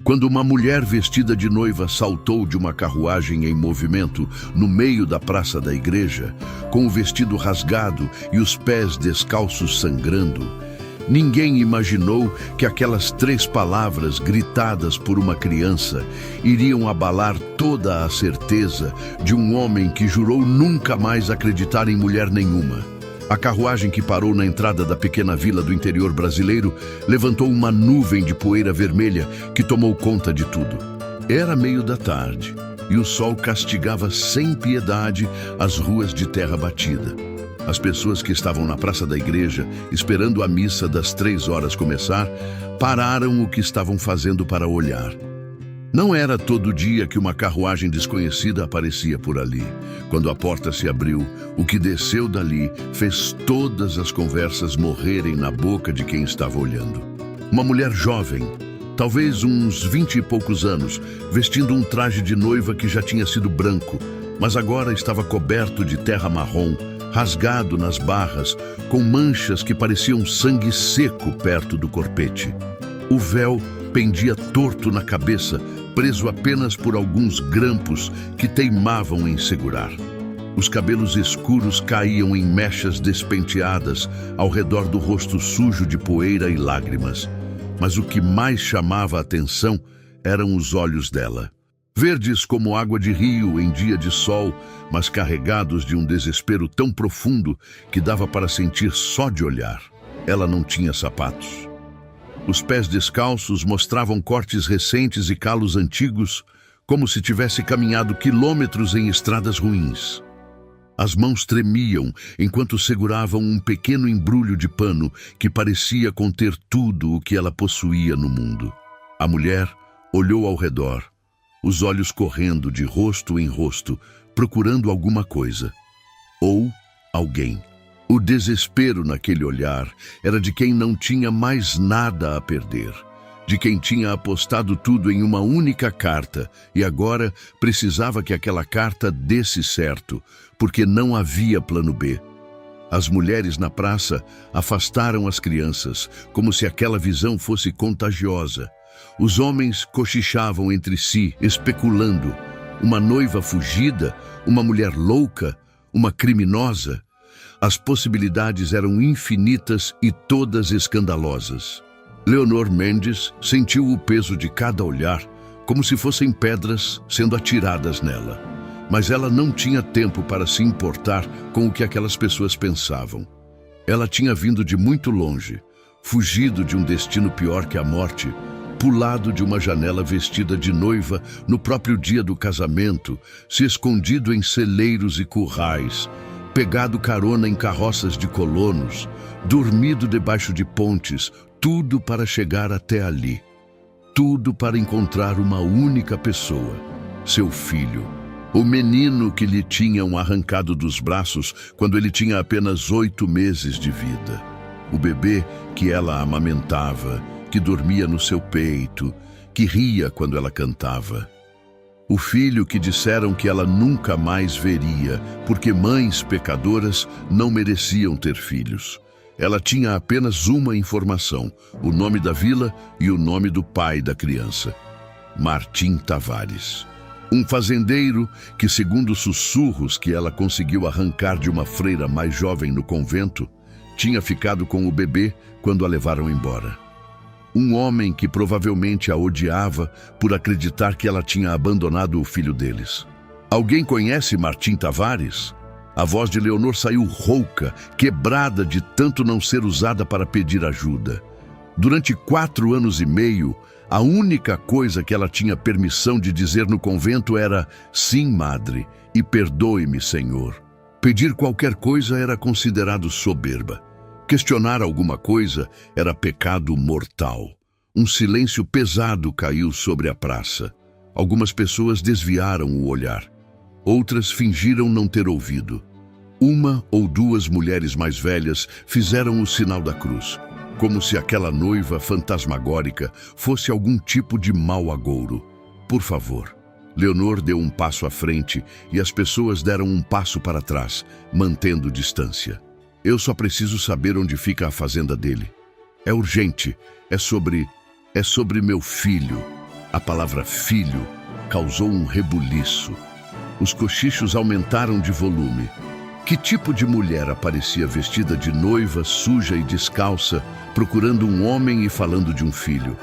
Quando uma mulher vestida de noiva saltou de uma carruagem em movimento no meio da praça da igreja, com o vestido rasgado e os pés descalços sangrando, ninguém imaginou que aquelas 3 palavras gritadas por uma criança iriam abalar toda a certeza de um homem que jurou nunca mais acreditar em mulher nenhuma. A carruagem que parou na entrada da pequena vila do interior brasileiro levantou uma nuvem de poeira vermelha que tomou conta de tudo. Era meio da tarde e o sol castigava sem piedade as ruas de terra batida. As pessoas que estavam na praça da igreja, esperando a missa das 3 horas começar, pararam o que estavam fazendo para olhar. Não era todo dia que uma carruagem desconhecida aparecia por ali. Quando a porta se abriu, o que desceu dali fez todas as conversas morrerem na boca de quem estava olhando. Uma mulher jovem, talvez uns 20 e poucos anos, vestindo um traje de noiva que já tinha sido branco, mas agora estava coberto de terra marrom, rasgado nas barras, com manchas que pareciam sangue seco perto do corpete. O véu pendia torto na cabeça, preso apenas por alguns grampos que teimavam em segurar. Os cabelos escuros caíam em mechas despenteadas ao redor do rosto sujo de poeira e lágrimas. Mas o que mais chamava a atenção eram os olhos dela. Verdes como água de rio em dia de sol, mas carregados de um desespero tão profundo que dava para sentir só de olhar. Ela não tinha sapatos. Os pés descalços mostravam cortes recentes e calos antigos, como se tivesse caminhado quilômetros em estradas ruins. As mãos tremiam enquanto seguravam um pequeno embrulho de pano que parecia conter tudo o que ela possuía no mundo. A mulher olhou ao redor, os olhos correndo de rosto em rosto, procurando alguma coisa. Ou alguém. O desespero naquele olhar era de quem não tinha mais nada a perder, de quem tinha apostado tudo em uma única carta e agora precisava que aquela carta desse certo, porque não havia plano B. As mulheres na praça afastaram as crianças, como se aquela visão fosse contagiosa. Os homens cochichavam entre si, especulando. Uma noiva fugida? Uma mulher louca? Uma criminosa? As possibilidades eram infinitas e todas escandalosas. Leonor Mendes sentiu o peso de cada olhar, como se fossem pedras sendo atiradas nela. Mas ela não tinha tempo para se importar com o que aquelas pessoas pensavam. Ela tinha vindo de muito longe, fugido de um destino pior que a morte, pulado de uma janela vestida de noiva no próprio dia do casamento, se escondido em celeiros e currais, pegado carona em carroças de colonos, dormido debaixo de pontes, tudo para chegar até ali. Tudo para encontrar uma única pessoa, seu filho. O menino que lhe tinham arrancado dos braços quando ele tinha apenas 8 meses de vida. O bebê que ela amamentava, que dormia no seu peito, que ria quando ela cantava. O filho que disseram que ela nunca mais veria, porque mães pecadoras não mereciam ter filhos. Ela tinha apenas uma informação, o nome da vila e o nome do pai da criança. Martim Tavares. Um fazendeiro que, segundo sussurros que ela conseguiu arrancar de uma freira mais jovem no convento, tinha ficado com o bebê quando a levaram embora. Um homem que provavelmente a odiava por acreditar que ela tinha abandonado o filho deles. Alguém conhece Martim Tavares? A voz de Leonor saiu rouca, quebrada de tanto não ser usada para pedir ajuda. Durante 4 anos e meio, a única coisa que ela tinha permissão de dizer no convento era "Sim, madre", e "Perdoe-me, Senhor". Pedir qualquer coisa era considerado soberba. Questionar alguma coisa era pecado mortal. Um silêncio pesado caiu sobre a praça. Algumas pessoas desviaram o olhar. Outras fingiram não ter ouvido. 1 ou 2 mulheres mais velhas fizeram o sinal da cruz, como se aquela noiva fantasmagórica fosse algum tipo de mau agouro. Por favor. Leonor deu um passo à frente e as pessoas deram um passo para trás, mantendo distância. Eu só preciso saber onde fica a fazenda dele. É urgente. É sobre meu filho. A palavra filho causou um rebuliço. Os cochichos aumentaram de volume. Que tipo de mulher aparecia vestida de noiva, suja e descalça, procurando um homem e falando de um filho?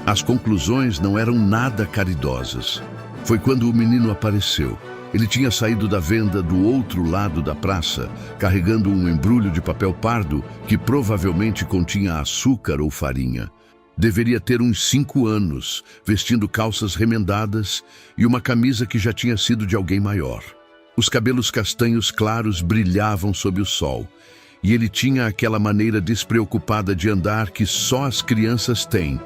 As conclusões não eram nada caridosas. Foi quando o menino apareceu. Ele tinha saído da venda do outro lado da praça, carregando um embrulho de papel pardo que provavelmente continha açúcar ou farinha. Deveria ter uns 5 anos, vestindo calças remendadas e uma camisa que já tinha sido de alguém maior. Os cabelos castanhos claros brilhavam sob o sol, e ele tinha aquela maneira despreocupada de andar que só as crianças têm,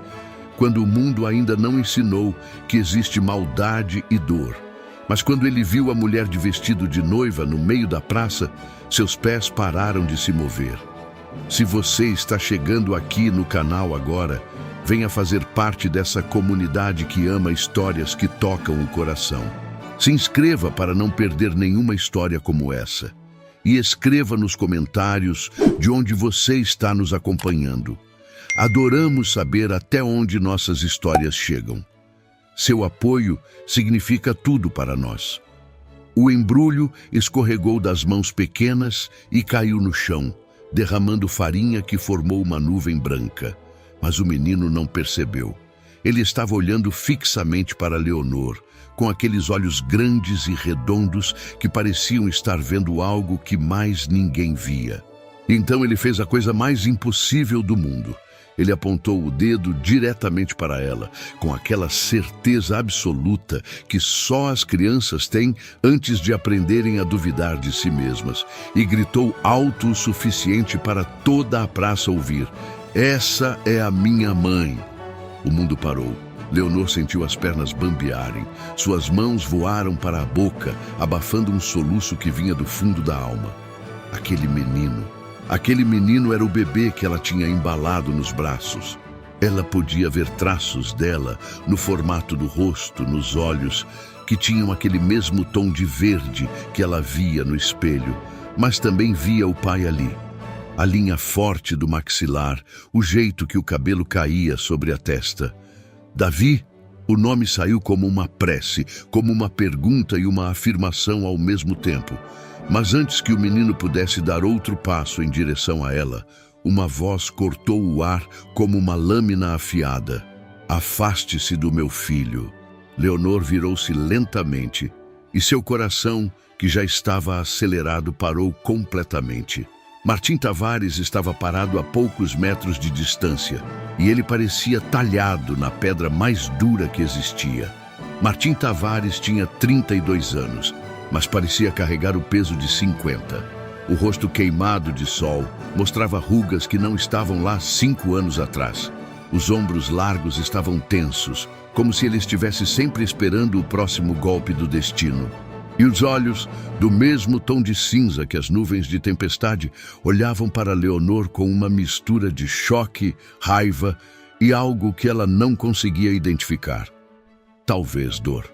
quando o mundo ainda não ensinou que existe maldade e dor. Mas quando ele viu a mulher de vestido de noiva no meio da praça, seus pés pararam de se mover. Se você está chegando aqui no canal agora, venha fazer parte dessa comunidade que ama histórias que tocam o coração. Se inscreva para não perder nenhuma história como essa. E escreva nos comentários de onde você está nos acompanhando. Adoramos saber até onde nossas histórias chegam. Seu apoio significa tudo para nós. O embrulho escorregou das mãos pequenas e caiu no chão, derramando farinha que formou uma nuvem branca. Mas o menino não percebeu. Ele estava olhando fixamente para Leonor, com aqueles olhos grandes e redondos que pareciam estar vendo algo que mais ninguém via. Então ele fez a coisa mais impossível do mundo. Ele apontou o dedo diretamente para ela, com aquela certeza absoluta que só as crianças têm antes de aprenderem a duvidar de si mesmas, e gritou alto o suficiente para toda a praça ouvir: "Essa é a minha mãe." O mundo parou. Leonor sentiu as pernas bambearem. Suas mãos voaram para a boca, abafando um soluço que vinha do fundo da alma. Aquele menino era o bebê que ela tinha embalado nos braços. Ela podia ver traços dela no formato do rosto, nos olhos, que tinham aquele mesmo tom de verde que ela via no espelho, mas também via o pai ali. A linha forte do maxilar, o jeito que o cabelo caía sobre a testa. Davi, o nome saiu como uma prece, como uma pergunta e uma afirmação ao mesmo tempo. Mas antes que o menino pudesse dar outro passo em direção a ela, uma voz cortou o ar como uma lâmina afiada. "Afaste-se do meu filho." Leonor virou-se lentamente e seu coração, que já estava acelerado, parou completamente. Martim Tavares estava parado a poucos metros de distância e ele parecia talhado na pedra mais dura que existia. Martim Tavares tinha 32 anos, mas parecia carregar o peso de 50. O rosto queimado de sol mostrava rugas que não estavam lá 5 anos atrás. Os ombros largos estavam tensos, como se ele estivesse sempre esperando o próximo golpe do destino. E os olhos, do mesmo tom de cinza que as nuvens de tempestade, olhavam para Leonor com uma mistura de choque, raiva e algo que ela não conseguia identificar. Talvez dor,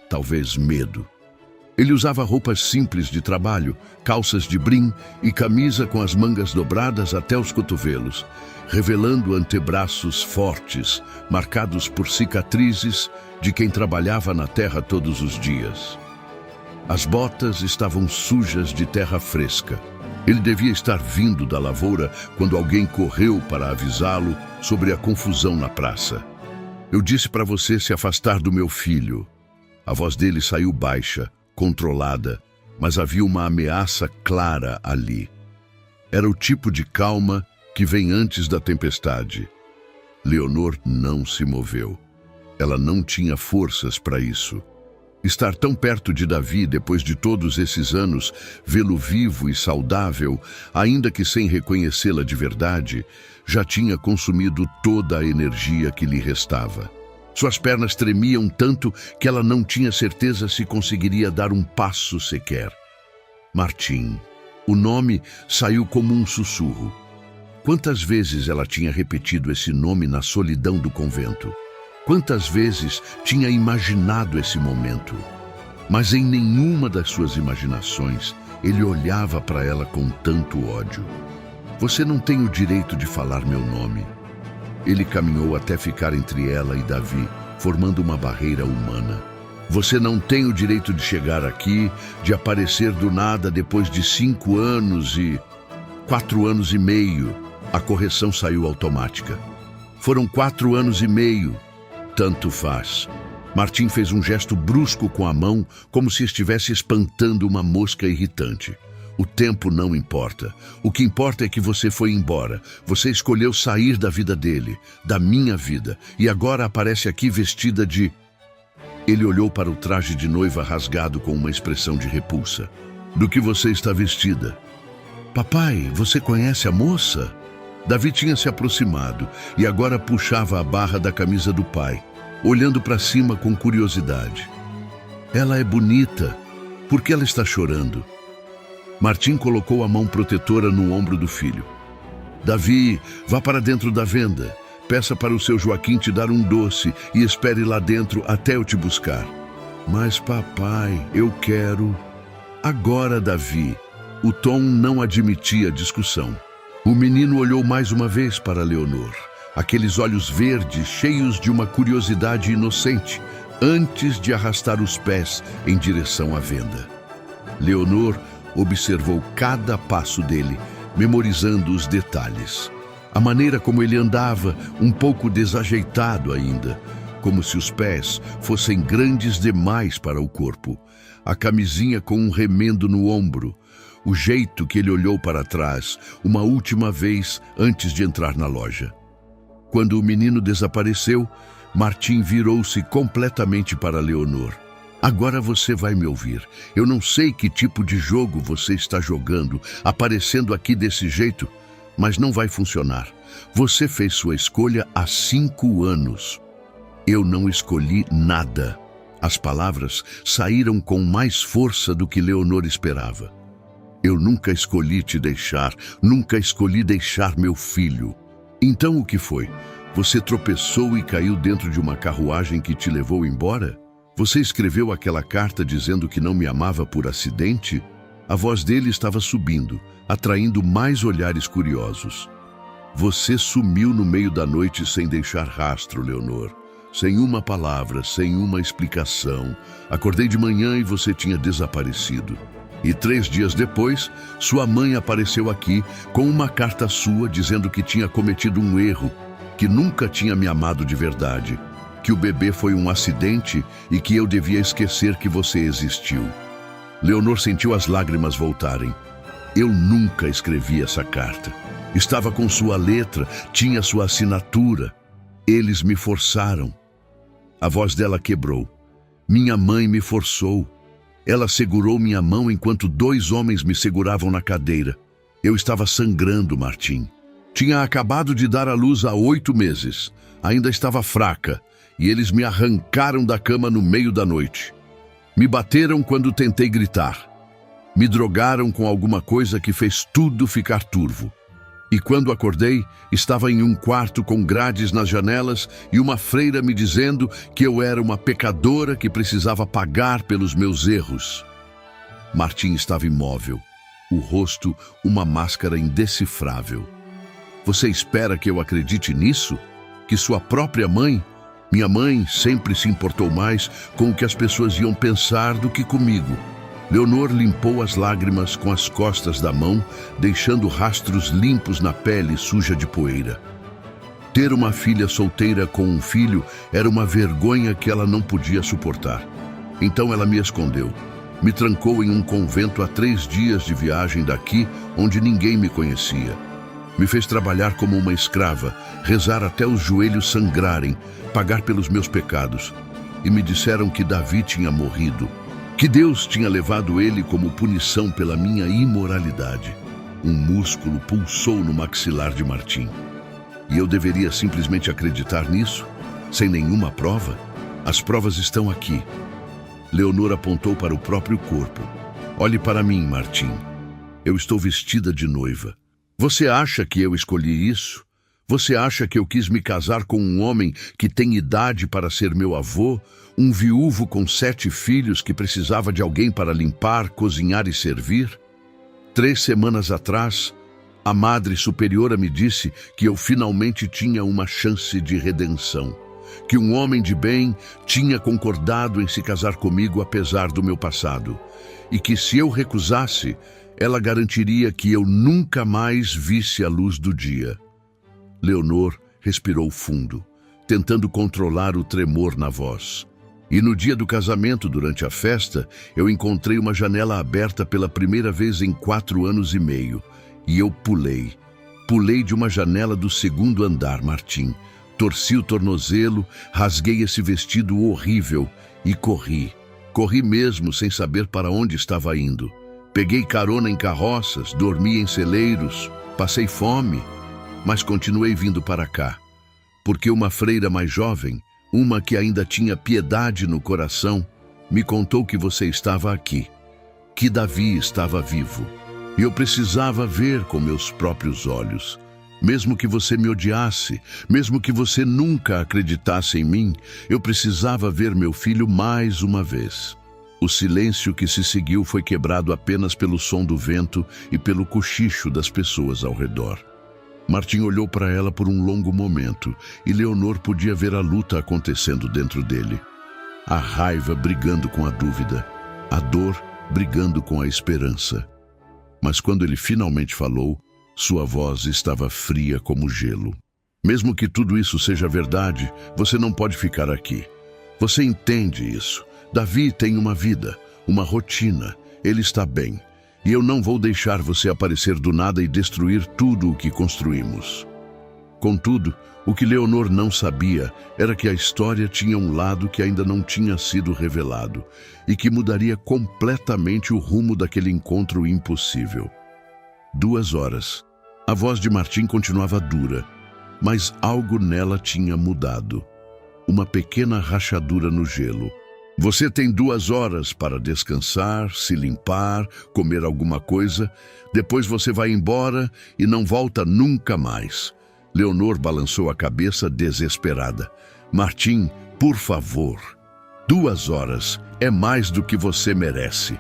talvez medo. Ele usava roupas simples de trabalho, calças de brim e camisa com as mangas dobradas até os cotovelos, revelando antebraços fortes, marcados por cicatrizes de quem trabalhava na terra todos os dias. As botas estavam sujas de terra fresca. Ele devia estar vindo da lavoura quando alguém correu para avisá-lo sobre a confusão na praça. "Eu disse para você se afastar do meu filho." A voz dele saiu baixa, controlada, mas havia uma ameaça clara ali. Era o tipo de calma que vem antes da tempestade. Leonor não se moveu. Ela não tinha forças para isso. Estar tão perto de Davi depois de todos esses anos, vê-lo vivo e saudável, ainda que sem reconhecê-la de verdade, já tinha consumido toda a energia que lhe restava. Suas pernas tremiam tanto que ela não tinha certeza se conseguiria dar um passo sequer. Martim. O nome saiu como um sussurro. Quantas vezes ela tinha repetido esse nome na solidão do convento? Quantas vezes tinha imaginado esse momento? Mas em nenhuma das suas imaginações ele olhava para ela com tanto ódio. "Você não tem o direito de falar meu nome." Ele caminhou até ficar entre ela e Davi, formando uma barreira humana. Você não tem o direito de chegar aqui, de aparecer do nada depois de 5 anos e 4 anos e meio. A correção saiu automática. Foram 4 anos e meio. Tanto faz. Martim fez um gesto brusco com a mão, como se estivesse espantando uma mosca irritante. O tempo não importa. O que importa é que você foi embora. Você escolheu sair da vida dele, da minha vida, e agora aparece aqui vestida de... Ele olhou para o traje de noiva rasgado com uma expressão de repulsa. Do que você está vestida? Papai, você conhece a moça? Davi tinha se aproximado e agora puxava a barra da camisa do pai, olhando para cima com curiosidade. Ela é bonita. Por que ela está chorando? Martim colocou a mão protetora no ombro do filho. Davi, vá para dentro da venda. Peça para o seu Joaquim te dar um doce e espere lá dentro até eu te buscar. Mas papai, eu quero... Agora, Davi. O tom não admitia discussão. O menino olhou mais uma vez para Leonor. Aqueles olhos verdes, cheios de uma curiosidade inocente, antes de arrastar os pés em direção à venda. Leonor observou cada passo dele, memorizando os detalhes. A maneira como ele andava, um pouco desajeitado ainda, como se os pés fossem grandes demais para o corpo. A camisinha com um remendo no ombro. O jeito que ele olhou para trás, uma última vez antes de entrar na loja. Quando o menino desapareceu, Martim virou-se completamente para Leonor. Agora você vai me ouvir. Eu não sei que tipo de jogo você está jogando, aparecendo aqui desse jeito, mas não vai funcionar. Você fez sua escolha há 5 anos. Eu não escolhi nada. As palavras saíram com mais força do que Leonor esperava. Eu nunca escolhi te deixar, nunca escolhi deixar meu filho. Então o que foi? Você tropeçou e caiu dentro de uma carruagem que te levou embora? Você escreveu aquela carta dizendo que não me amava por acidente? A voz dele estava subindo, atraindo mais olhares curiosos. Você sumiu no meio da noite sem deixar rastro, Leonor. Sem uma palavra, sem uma explicação. Acordei de manhã e você tinha desaparecido. E 3 dias depois, sua mãe apareceu aqui com uma carta sua dizendo que tinha cometido um erro, que nunca tinha me amado de verdade, que o bebê foi um acidente e que eu devia esquecer que você existiu. Leonor sentiu as lágrimas voltarem. Eu nunca escrevi essa carta. Estava com sua letra, tinha sua assinatura. Eles me forçaram. A voz dela quebrou. Minha mãe me forçou. Ela segurou minha mão enquanto 2 homens me seguravam na cadeira. Eu estava sangrando, Martim. Tinha acabado de dar à luz há 8 meses. Ainda estava fraca. E eles me arrancaram da cama no meio da noite. Me bateram quando tentei gritar. Me drogaram com alguma coisa que fez tudo ficar turvo. E quando acordei, estava em um quarto com grades nas janelas e uma freira me dizendo que eu era uma pecadora que precisava pagar pelos meus erros. Martim estava imóvel, o rosto uma máscara indecifrável. Você espera que eu acredite nisso? Que sua própria mãe... Minha mãe sempre se importou mais com o que as pessoas iam pensar do que comigo. Leonor limpou as lágrimas com as costas da mão, deixando rastros limpos na pele suja de poeira. Ter uma filha solteira com um filho era uma vergonha que ela não podia suportar. Então ela me escondeu. Me trancou em um convento a 3 dias de viagem daqui, onde ninguém me conhecia. Me fez trabalhar como uma escrava, rezar até os joelhos sangrarem, pagar pelos meus pecados. E me disseram que Davi tinha morrido, que Deus tinha levado ele como punição pela minha imoralidade. Um músculo pulsou no maxilar de Martim. E eu deveria simplesmente acreditar nisso, sem nenhuma prova? As provas estão aqui. Leonor apontou para o próprio corpo. Olhe para mim, Martim. Eu estou vestida de noiva. Você acha que eu escolhi isso? Você acha que eu quis me casar com um homem que tem idade para ser meu avô, um viúvo com 7 filhos que precisava de alguém para limpar, cozinhar e servir? 3 semanas atrás, a Madre Superiora me disse que eu finalmente tinha uma chance de redenção. que um homem de bem tinha concordado em se casar comigo apesar do meu passado, e que se eu recusasse, ela garantiria que eu nunca mais visse a luz do dia. Leonor respirou fundo, tentando controlar o tremor na voz. E no dia do casamento, durante a festa, eu encontrei uma janela aberta pela primeira vez em 4 anos e meio. E eu pulei. Pulei de uma janela do 2º andar, Martim. Torci o tornozelo, rasguei esse vestido horrível e corri. Corri mesmo, sem saber para onde estava indo. Peguei carona em carroças, dormi em celeiros, passei fome, mas continuei vindo para cá. Porque uma freira mais jovem, uma que ainda tinha piedade no coração, me contou que você estava aqui, que Davi estava vivo. E eu precisava ver com meus próprios olhos. Mesmo que você me odiasse, mesmo que você nunca acreditasse em mim, eu precisava ver meu filho mais uma vez. O silêncio que se seguiu foi quebrado apenas pelo som do vento e pelo cochicho das pessoas ao redor. Martim olhou para ela por um longo momento e Leonor podia ver a luta acontecendo dentro dele. A raiva brigando com a dúvida, a dor brigando com a esperança. Mas quando ele finalmente falou, sua voz estava fria como gelo. Mesmo que tudo isso seja verdade, você não pode ficar aqui. Você entende isso. Davi tem uma vida, uma rotina. Ele está bem. E eu não vou deixar você aparecer do nada e destruir tudo o que construímos. Contudo, o que Leonor não sabia era que a história tinha um lado que ainda não tinha sido revelado e que mudaria completamente o rumo daquele encontro impossível. 2 horas. A voz de Martim continuava dura, mas algo nela tinha mudado. Uma pequena rachadura no gelo. Você tem 2 horas para descansar, se limpar, comer alguma coisa. Depois você vai embora e não volta nunca mais. Leonor balançou a cabeça desesperada. Martim, por favor. 2 horas é mais do que você merece.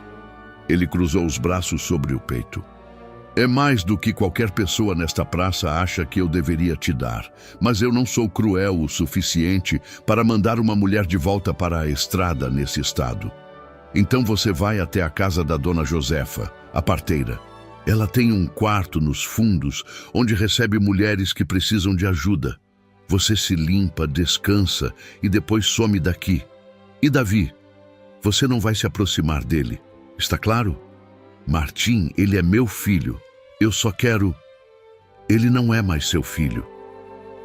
Ele cruzou os braços sobre o peito. É mais do que qualquer pessoa nesta praça acha que eu deveria te dar, mas eu não sou cruel o suficiente para mandar uma mulher de volta para a estrada nesse estado. Então você vai até a casa da dona Josefa, a parteira. Ela tem um quarto nos fundos, onde recebe mulheres que precisam de ajuda. Você se limpa, descansa e depois some daqui. E Davi? Você não vai se aproximar dele, está claro? Martim, ele é meu filho. Eu só quero... Ele não é mais seu filho.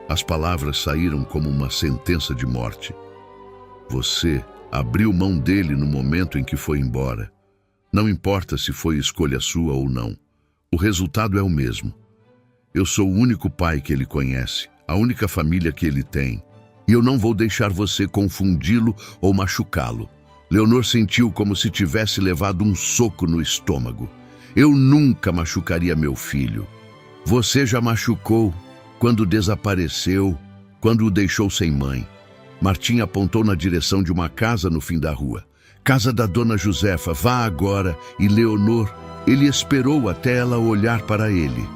As palavras saíram como uma sentença de morte. Você abriu mão dele no momento em que foi embora. Não importa se foi escolha sua ou não. O resultado é o mesmo. Eu sou o único pai que ele conhece, a única família que ele tem. E eu não vou deixar você confundi-lo ou machucá-lo. Leonor sentiu como se tivesse levado um soco no estômago. Eu nunca machucaria meu filho. Você já machucou quando desapareceu, quando o deixou sem mãe. Martim apontou na direção de uma casa no fim da rua. Casa da dona Josefa, vá agora. E Leonor, ele esperou até ela olhar para ele.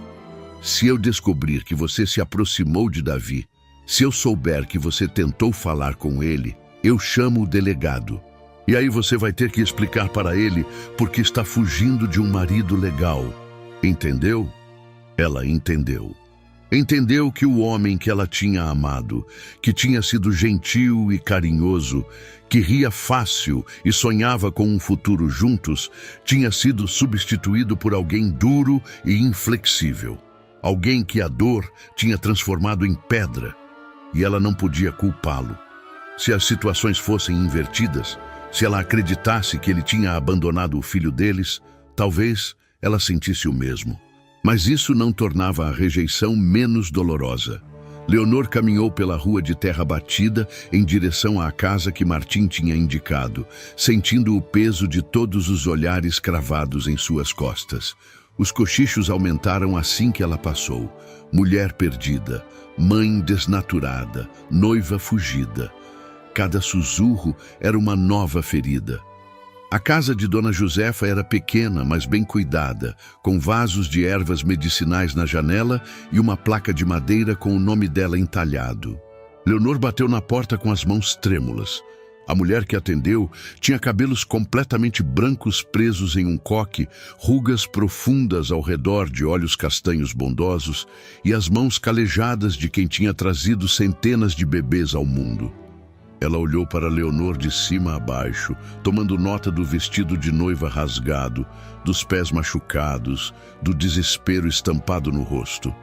Se eu descobrir que você se aproximou de Davi, se eu souber que você tentou falar com ele, eu chamo o delegado. E aí você vai ter que explicar para ele porque está fugindo de um marido legal. Entendeu? Ela entendeu. Entendeu que o homem que ela tinha amado, que tinha sido gentil e carinhoso, que ria fácil e sonhava com um futuro juntos, tinha sido substituído por alguém duro e inflexível. Alguém que a dor tinha transformado em pedra. E ela não podia culpá-lo. Se as situações fossem invertidas, se ela acreditasse que ele tinha abandonado o filho deles, talvez ela sentisse o mesmo. Mas isso não tornava a rejeição menos dolorosa. Leonor caminhou pela rua de terra batida em direção à casa que Martim tinha indicado, sentindo o peso de todos os olhares cravados em suas costas. Os cochichos aumentaram assim que ela passou. Mulher perdida, mãe desnaturada, noiva fugida. Cada sussurro era uma nova ferida. A casa de Dona Josefa era pequena, mas bem cuidada, com vasos de ervas medicinais na janela e uma placa de madeira com o nome dela entalhado. Leonor bateu na porta com as mãos trêmulas. A mulher que atendeu tinha cabelos completamente brancos presos em um coque, rugas profundas ao redor de olhos castanhos bondosos e as mãos calejadas de quem tinha trazido centenas de bebês ao mundo. Ela olhou para Leonor de cima a baixo, tomando nota do vestido de noiva rasgado, dos pés machucados, do desespero estampado no rosto.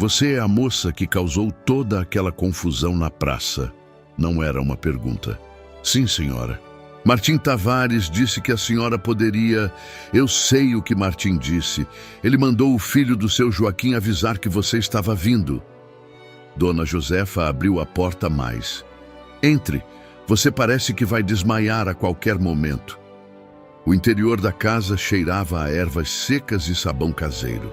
Você é a moça que causou toda aquela confusão na praça. Não era uma pergunta. Sim, senhora. Martim Tavares disse que a senhora poderia... Eu sei o que Martim disse. Ele mandou o filho do seu Joaquim avisar que você estava vindo. Dona Josefa abriu a porta mais. Entre. Você parece que vai desmaiar a qualquer momento. O interior da casa cheirava a ervas secas e sabão caseiro.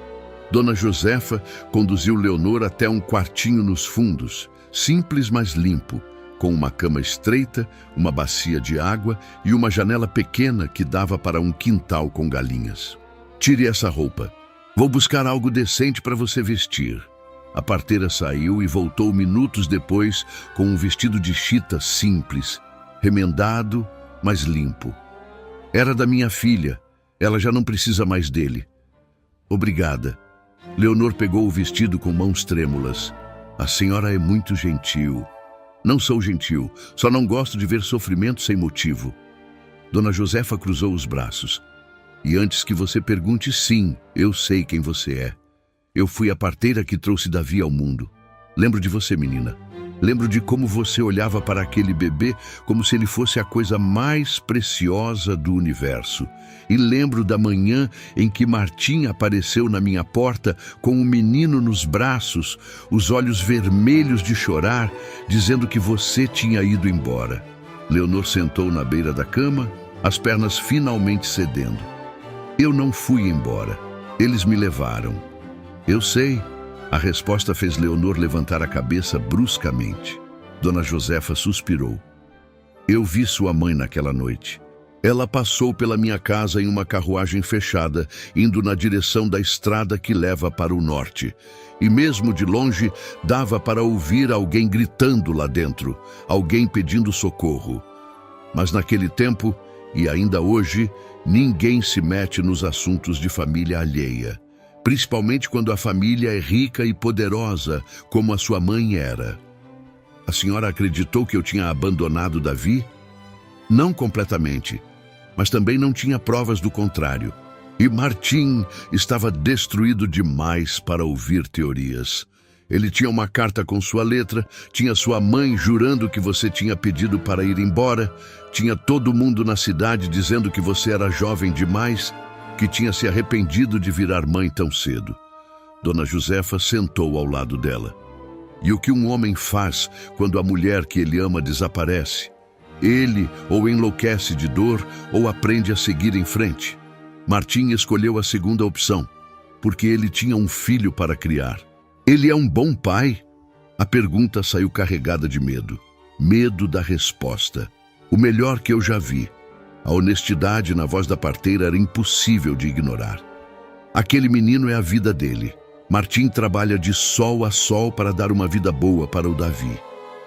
Dona Josefa conduziu Leonor até um quartinho nos fundos, simples mas limpo, com uma cama estreita, uma bacia de água e uma janela pequena que dava para um quintal com galinhas. Tire essa roupa. Vou buscar algo decente para você vestir. A parteira saiu e voltou minutos depois com um vestido de chita simples, remendado, mas limpo. Era da minha filha. Ela já não precisa mais dele. Obrigada. Leonor pegou o vestido com mãos trêmulas. A senhora é muito gentil. Não sou gentil, só não gosto de ver sofrimento sem motivo. Dona Josefa cruzou os braços. E antes que você pergunte, sim, eu sei quem você é. Eu fui a parteira que trouxe Davi ao mundo. Lembro de você, menina. Lembro de como você olhava para aquele bebê como se ele fosse a coisa mais preciosa do universo. E lembro da manhã em que Martim apareceu na minha porta com um menino nos braços, os olhos vermelhos de chorar, dizendo que você tinha ido embora. Leonor sentou na beira da cama, as pernas finalmente cedendo. Eu não fui embora. Eles me levaram. Eu sei. A resposta fez Leonor levantar a cabeça bruscamente. Dona Josefa suspirou. Eu vi sua mãe naquela noite. Ela passou pela minha casa em uma carruagem fechada, indo na direção da estrada que leva para o norte. E mesmo de longe, dava para ouvir alguém gritando lá dentro, alguém pedindo socorro. Mas naquele tempo, e ainda hoje, ninguém se mete nos assuntos de família alheia. Principalmente quando a família é rica e poderosa, como a sua mãe era. A senhora acreditou que eu tinha abandonado Davi? Não completamente, mas também não tinha provas do contrário. E Martim estava destruído demais para ouvir teorias. Ele tinha uma carta com sua letra, tinha sua mãe jurando que você tinha pedido para ir embora, tinha todo mundo na cidade dizendo que você era jovem demais, que tinha se arrependido de virar mãe tão cedo. Dona Josefa sentou ao lado dela. E o que um homem faz quando a mulher que ele ama desaparece? Ele ou enlouquece de dor ou aprende a seguir em frente. Martim escolheu a segunda opção, porque ele tinha um filho para criar. Ele é um bom pai? A pergunta saiu carregada de medo. Medo da resposta. O melhor que eu já vi. A honestidade na voz da parteira era impossível de ignorar. Aquele menino é a vida dele. Martim trabalha de sol a sol para dar uma vida boa para o Davi.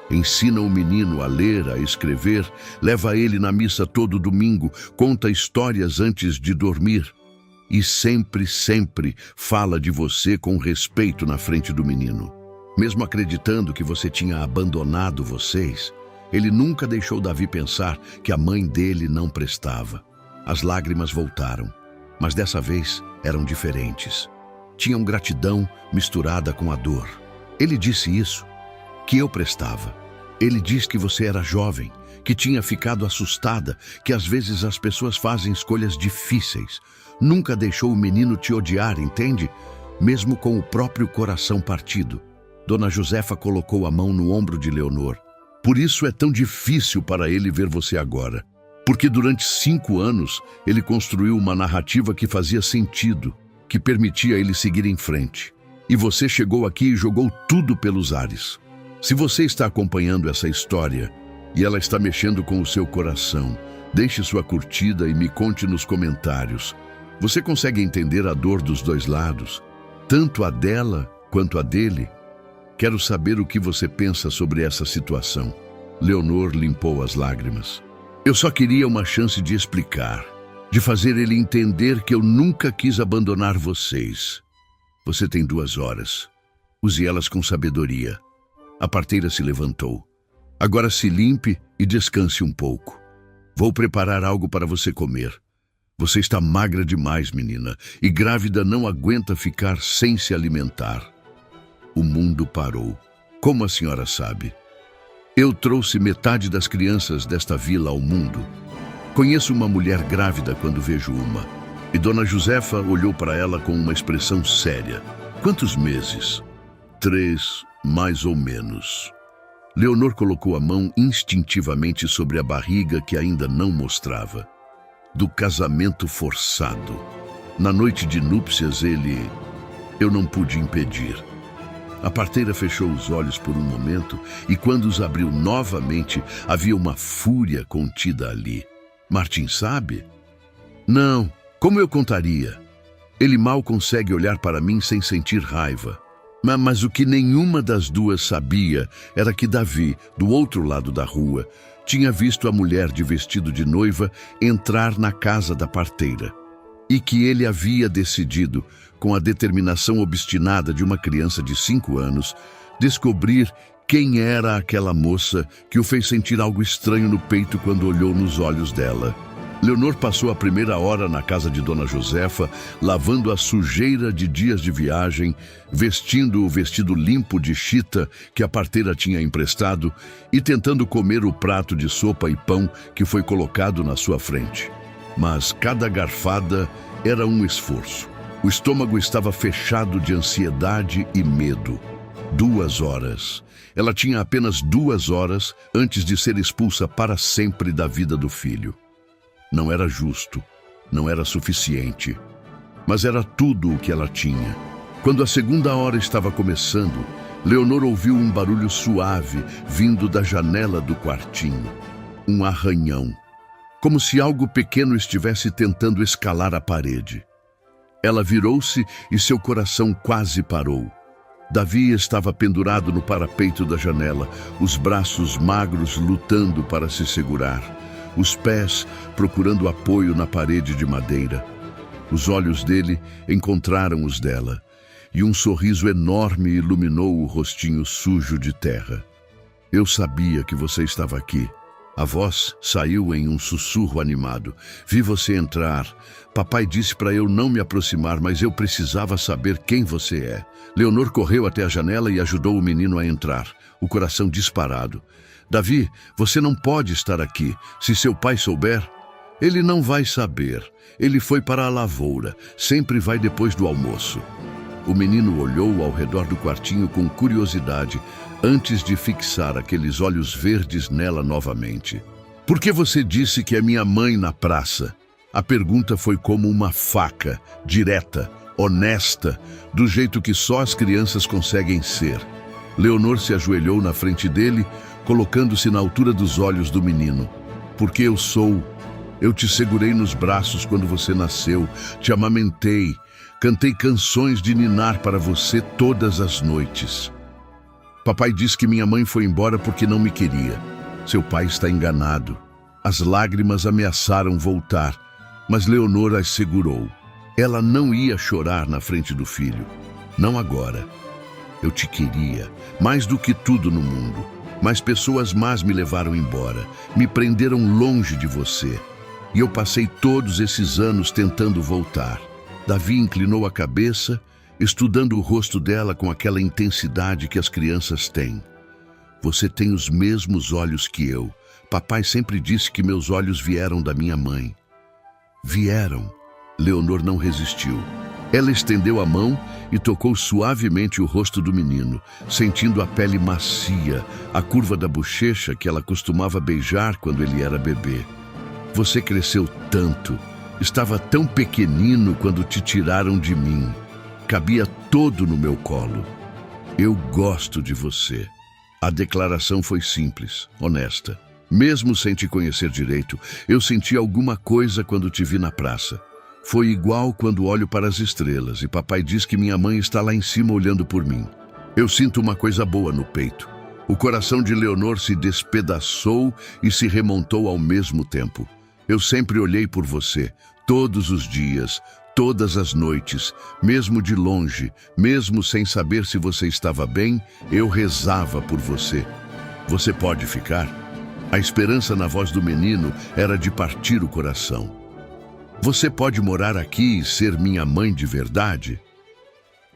Ensina o menino a ler, a escrever, leva ele na missa todo domingo, conta histórias antes de dormir. E sempre, sempre fala de você com respeito na frente do menino. Mesmo acreditando que você tinha abandonado vocês, ele nunca deixou Davi pensar que a mãe dele não prestava. As lágrimas voltaram, mas dessa vez eram diferentes. Tinham gratidão misturada com a dor. Ele disse isso, que eu prestava. Ele disse que você era jovem, que tinha ficado assustada, que às vezes as pessoas fazem escolhas difíceis. Nunca deixou o menino te odiar, entende? Mesmo com o próprio coração partido. Dona Josefa colocou a mão no ombro de Leonor. Por isso é tão difícil para ele ver você agora. Porque durante 5 anos ele construiu uma narrativa que fazia sentido, que permitia ele seguir em frente. E você chegou aqui e jogou tudo pelos ares. Se você está acompanhando essa história e ela está mexendo com o seu coração, deixe sua curtida e me conte nos comentários. Você consegue entender a dor dos dois lados, tanto a dela quanto a dele? Quero saber o que você pensa sobre essa situação. Leonor limpou as lágrimas. Eu só queria uma chance de explicar, de fazer ele entender que eu nunca quis abandonar vocês. Você tem 2 horas. Use elas com sabedoria. A parteira se levantou. Agora se limpe e descanse um pouco. Vou preparar algo para você comer. Você está magra demais, menina, e grávida não aguenta ficar sem se alimentar. O mundo parou. Como a senhora sabe? Eu trouxe metade das crianças desta vila ao mundo. Conheço uma mulher grávida quando vejo uma. E Dona Josefa olhou para ela com uma expressão séria. Quantos meses? 3, mais ou menos. Leonor colocou a mão instintivamente sobre a barriga que ainda não mostrava. Do casamento forçado. Na noite de núpcias eu não pude impedir. A parteira fechou os olhos por um momento e quando os abriu novamente, havia uma fúria contida ali. Martim sabe? Não, como eu contaria? Ele mal consegue olhar para mim sem sentir raiva. Mas o que nenhuma das duas sabia era que Davi, do outro lado da rua, tinha visto a mulher de vestido de noiva entrar na casa da parteira. E que ele havia decidido, com a determinação obstinada de uma criança de 5 anos, descobrir quem era aquela moça que o fez sentir algo estranho no peito quando olhou nos olhos dela. Leonor passou a primeira hora na casa de Dona Josefa, lavando a sujeira de dias de viagem, vestindo o vestido limpo de chita que a parteira tinha emprestado e tentando comer o prato de sopa e pão que foi colocado na sua frente. Mas cada garfada era um esforço. O estômago estava fechado de ansiedade e medo. 2 horas. Ela tinha apenas 2 horas antes de ser expulsa para sempre da vida do filho. Não era justo, não era suficiente, mas era tudo o que ela tinha. Quando a segunda hora estava começando, Leonor ouviu um barulho suave vindo da janela do quartinho. Um arranhão, como se algo pequeno estivesse tentando escalar a parede. Ela virou-se e seu coração quase parou. Davi estava pendurado no parapeito da janela, os braços magros lutando para se segurar. Os pés procurando apoio na parede de madeira. Os olhos dele encontraram os dela, e um sorriso enorme iluminou o rostinho sujo de terra. Eu sabia que você estava aqui. A voz saiu em um sussurro animado. Vi você entrar. Papai disse para eu não me aproximar, mas eu precisava saber quem você é. Leonor correu até a janela e ajudou o menino a entrar, o coração disparado. Davi, você não pode estar aqui. Se seu pai souber, ele não vai saber. Ele foi para a lavoura. Sempre vai depois do almoço. O menino olhou ao redor do quartinho com curiosidade, antes de fixar aqueles olhos verdes nela novamente. Por que você disse que é minha mãe na praça? A pergunta foi como uma faca, direta, honesta, do jeito que só as crianças conseguem ser. Leonor se ajoelhou na frente dele, colocando-se na altura dos olhos do menino. Porque eu sou. Eu te segurei nos braços quando você nasceu, te amamentei, cantei canções de ninar para você todas as noites. Papai disse que minha mãe foi embora porque não me queria. Seu pai está enganado. As lágrimas ameaçaram voltar, mas Leonor as segurou. Ela não ia chorar na frente do filho. Não agora. Eu te queria, mais do que tudo no mundo. Mas pessoas más me levaram embora, me prenderam longe de você. E eu passei todos esses anos tentando voltar. Davi inclinou a cabeça, estudando o rosto dela com aquela intensidade que as crianças têm. Você tem os mesmos olhos que eu. Papai sempre disse que meus olhos vieram da minha mãe. Vieram. Leonor não resistiu. Ela estendeu a mão e tocou suavemente o rosto do menino, sentindo a pele macia, a curva da bochecha que ela costumava beijar quando ele era bebê. Você cresceu tanto, estava tão pequenino quando te tiraram de mim. Cabia todo no meu colo. Eu gosto de você. A declaração foi simples, honesta. Mesmo sem te conhecer direito, eu senti alguma coisa quando te vi na praça. Foi igual quando olho para as estrelas e papai diz que minha mãe está lá em cima olhando por mim. Eu sinto uma coisa boa no peito. O coração de Leonor se despedaçou e se remontou ao mesmo tempo. Eu sempre olhei por você, todos os dias, todas as noites, mesmo de longe, mesmo sem saber se você estava bem, eu rezava por você. Você pode ficar? A esperança na voz do menino era de partir o coração. Você pode morar aqui e ser minha mãe de verdade?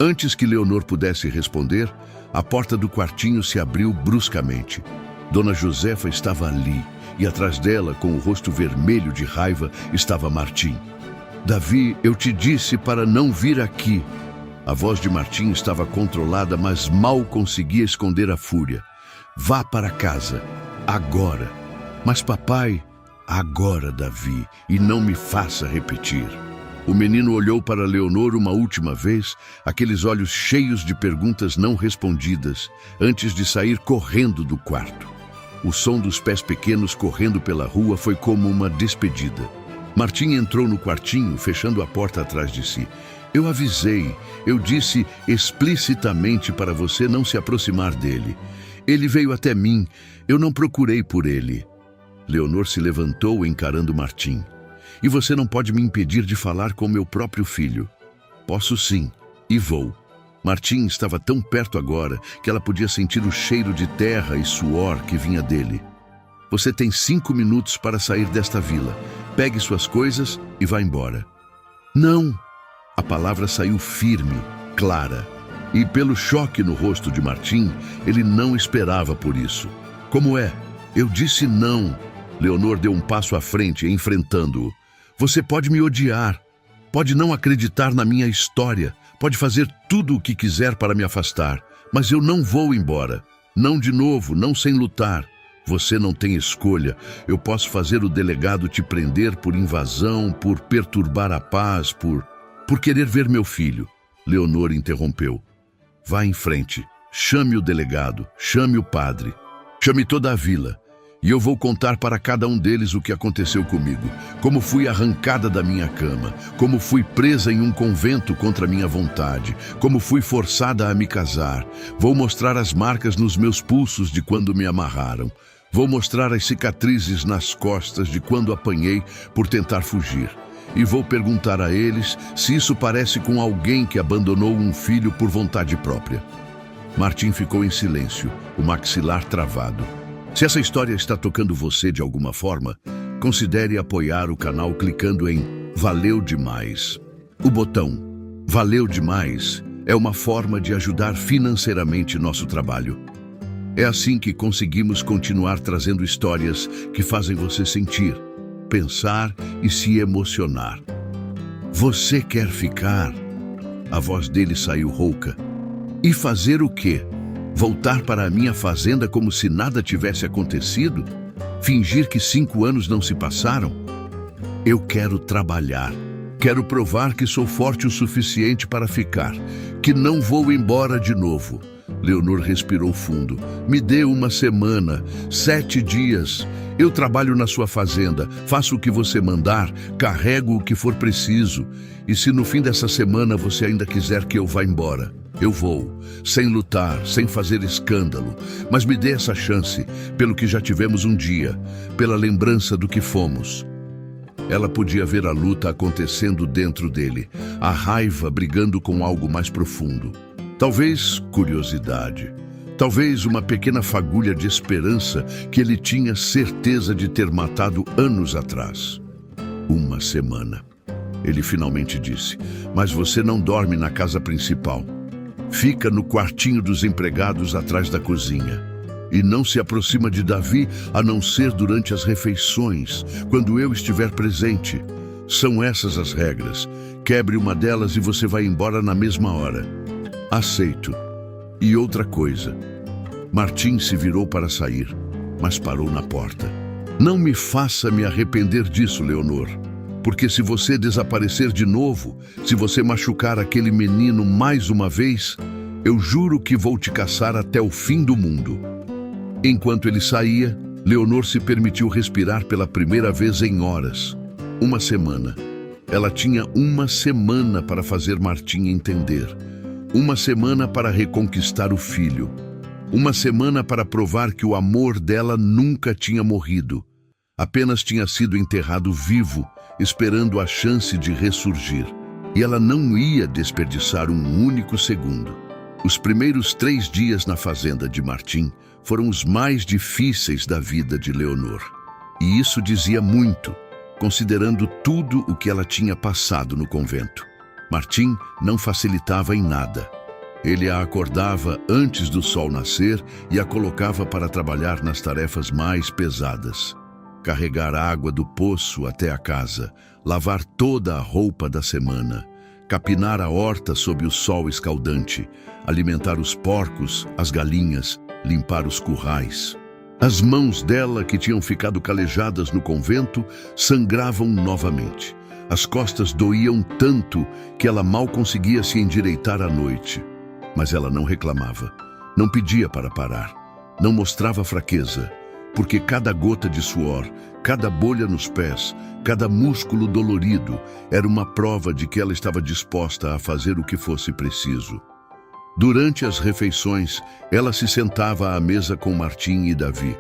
Antes que Leonor pudesse responder, a porta do quartinho se abriu bruscamente. Dona Josefa estava ali, e atrás dela, com o rosto vermelho de raiva, estava Martim. Davi, eu te disse para não vir aqui. A voz de Martim estava controlada, mas mal conseguia esconder a fúria. Vá para casa, agora. Mas papai, agora, Davi, e não me faça repetir. O menino olhou para Leonor uma última vez, aqueles olhos cheios de perguntas não respondidas, antes de sair correndo do quarto. O som dos pés pequenos correndo pela rua foi como uma despedida. Martim entrou no quartinho, fechando a porta atrás de si. Eu avisei, eu disse explicitamente para você não se aproximar dele. Ele veio até mim, eu não procurei por ele. Leonor se levantou encarando Martim. E você não pode me impedir de falar com meu próprio filho. Posso sim, e vou. Martim estava tão perto agora que ela podia sentir o cheiro de terra e suor que vinha dele. Você tem 5 minutos para sair desta vila. Pegue suas coisas e vá embora. Não! A palavra saiu firme, clara. E pelo choque no rosto de Martim, ele não esperava por isso. Como é? Eu disse não. Leonor deu um passo à frente, enfrentando-o. Você pode me odiar, pode não acreditar na minha história, pode fazer tudo o que quiser para me afastar, mas eu não vou embora. Não de novo, não sem lutar. Você não tem escolha. Eu posso fazer o delegado te prender por invasão, por perturbar a paz, por querer ver meu filho. Leonor interrompeu. Vá em frente. Chame o delegado, chame o padre, chame toda a vila. E eu vou contar para cada um deles o que aconteceu comigo, como fui arrancada da minha cama, como fui presa em um convento contra minha vontade, como fui forçada a me casar. Vou mostrar as marcas nos meus pulsos de quando me amarraram. Vou mostrar as cicatrizes nas costas de quando apanhei por tentar fugir. E vou perguntar a eles se isso parece com alguém que abandonou um filho por vontade própria. Martim ficou em silêncio, o maxilar travado. Se essa história está tocando você de alguma forma, considere apoiar o canal clicando em Valeu Demais. O botão Valeu Demais é uma forma de ajudar financeiramente nosso trabalho. É assim que conseguimos continuar trazendo histórias que fazem você sentir, pensar e se emocionar. Você quer ficar? A voz dele saiu rouca. E fazer o quê? Voltar para a minha fazenda como se nada tivesse acontecido? Fingir que 5 anos não se passaram? Eu quero trabalhar. Quero provar que sou forte o suficiente para ficar, que não vou embora de novo. Leonor respirou fundo. Me dê 1 semana, 7 dias. Eu trabalho na sua fazenda, faço o que você mandar, carrego o que for preciso. E se no fim dessa semana você ainda quiser que eu vá embora, eu vou, sem lutar, sem fazer escândalo, mas me dê essa chance, pelo que já tivemos um dia, pela lembrança do que fomos. Ela podia ver a luta acontecendo dentro dele, a raiva brigando com algo mais profundo. Talvez curiosidade, talvez uma pequena fagulha de esperança que ele tinha certeza de ter matado anos atrás. 1 semana. Ele finalmente disse, mas você não dorme na casa principal. Fica no quartinho dos empregados atrás da cozinha. E não se aproxima de Davi a não ser durante as refeições, quando eu estiver presente. São essas as regras. Quebre uma delas e você vai embora na mesma hora. Aceito. E outra coisa. Martim se virou para sair, mas parou na porta. Não me faça me arrepender disso, Leonor. Porque se você desaparecer de novo, se você machucar aquele menino mais uma vez, eu juro que vou te caçar até o fim do mundo. Enquanto ele saía, Leonor se permitiu respirar pela primeira vez em horas. 1 semana. Ela tinha 1 semana para fazer Martim entender. Uma semana para reconquistar o filho. Uma semana para provar que o amor dela nunca tinha morrido. Apenas tinha sido enterrado vivo, esperando a chance de ressurgir. E ela não ia desperdiçar um único segundo. Os primeiros 3 dias na fazenda de Martim foram os mais difíceis da vida de Leonor. E isso dizia muito, considerando tudo o que ela tinha passado no convento. Martim não facilitava em nada. Ele a acordava antes do sol nascer e a colocava para trabalhar nas tarefas mais pesadas. Carregar água do poço até a casa, lavar toda a roupa da semana, capinar a horta sob o sol escaldante, alimentar os porcos, as galinhas, limpar os currais. As mãos dela, que tinham ficado calejadas no convento, sangravam novamente. As costas doíam tanto que ela mal conseguia se endireitar à noite. Mas ela não reclamava, não pedia para parar, não mostrava fraqueza, porque cada gota de suor, cada bolha nos pés, cada músculo dolorido era uma prova de que ela estava disposta a fazer o que fosse preciso. Durante as refeições, ela se sentava à mesa com Martim e Davi,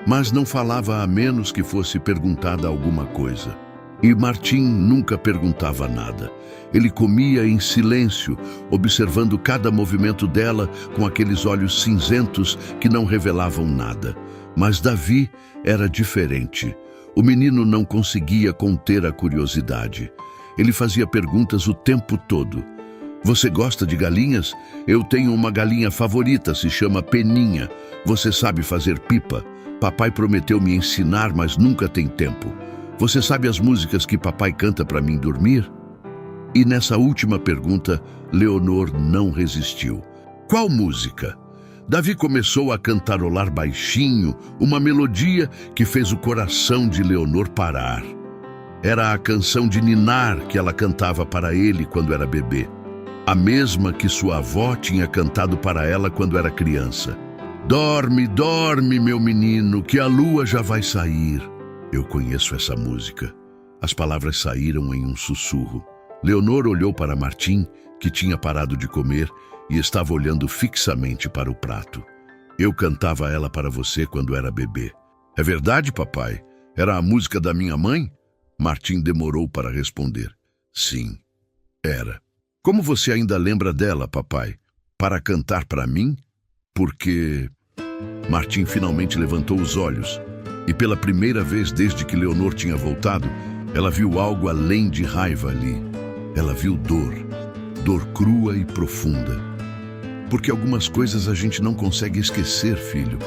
mas não falava a menos que fosse perguntada alguma coisa. E Martim nunca perguntava nada. Ele comia em silêncio, observando cada movimento dela com aqueles olhos cinzentos que não revelavam nada. Mas Davi era diferente. O menino não conseguia conter a curiosidade. Ele fazia perguntas o tempo todo. Você gosta de galinhas? Eu tenho uma galinha favorita, se chama Peninha. Você sabe fazer pipa? Papai prometeu me ensinar, mas nunca tem tempo. Você sabe as músicas que papai canta para mim dormir? E nessa última pergunta, Leonor não resistiu. Qual música? Davi começou a cantarolar baixinho uma melodia que fez o coração de Leonor parar. Era a canção de ninar que ela cantava para ele quando era bebê. A mesma que sua avó tinha cantado para ela quando era criança. Dorme, dorme, meu menino, que a lua já vai sair. Eu conheço essa música. As palavras saíram em um sussurro. Leonor olhou para Martim, que tinha parado de comer e estava olhando fixamente para o prato. Eu cantava ela para você quando era bebê. É verdade, papai? Era a música da minha mãe? Martim demorou para responder. Sim, era. Como você ainda lembra dela, papai? Para cantar para mim? Porque... Martim finalmente levantou os olhos. E pela primeira vez desde que Leonor tinha voltado, ela viu algo além de raiva ali. Ela viu dor. Dor crua e profunda. Porque algumas coisas a gente não consegue esquecer, filho.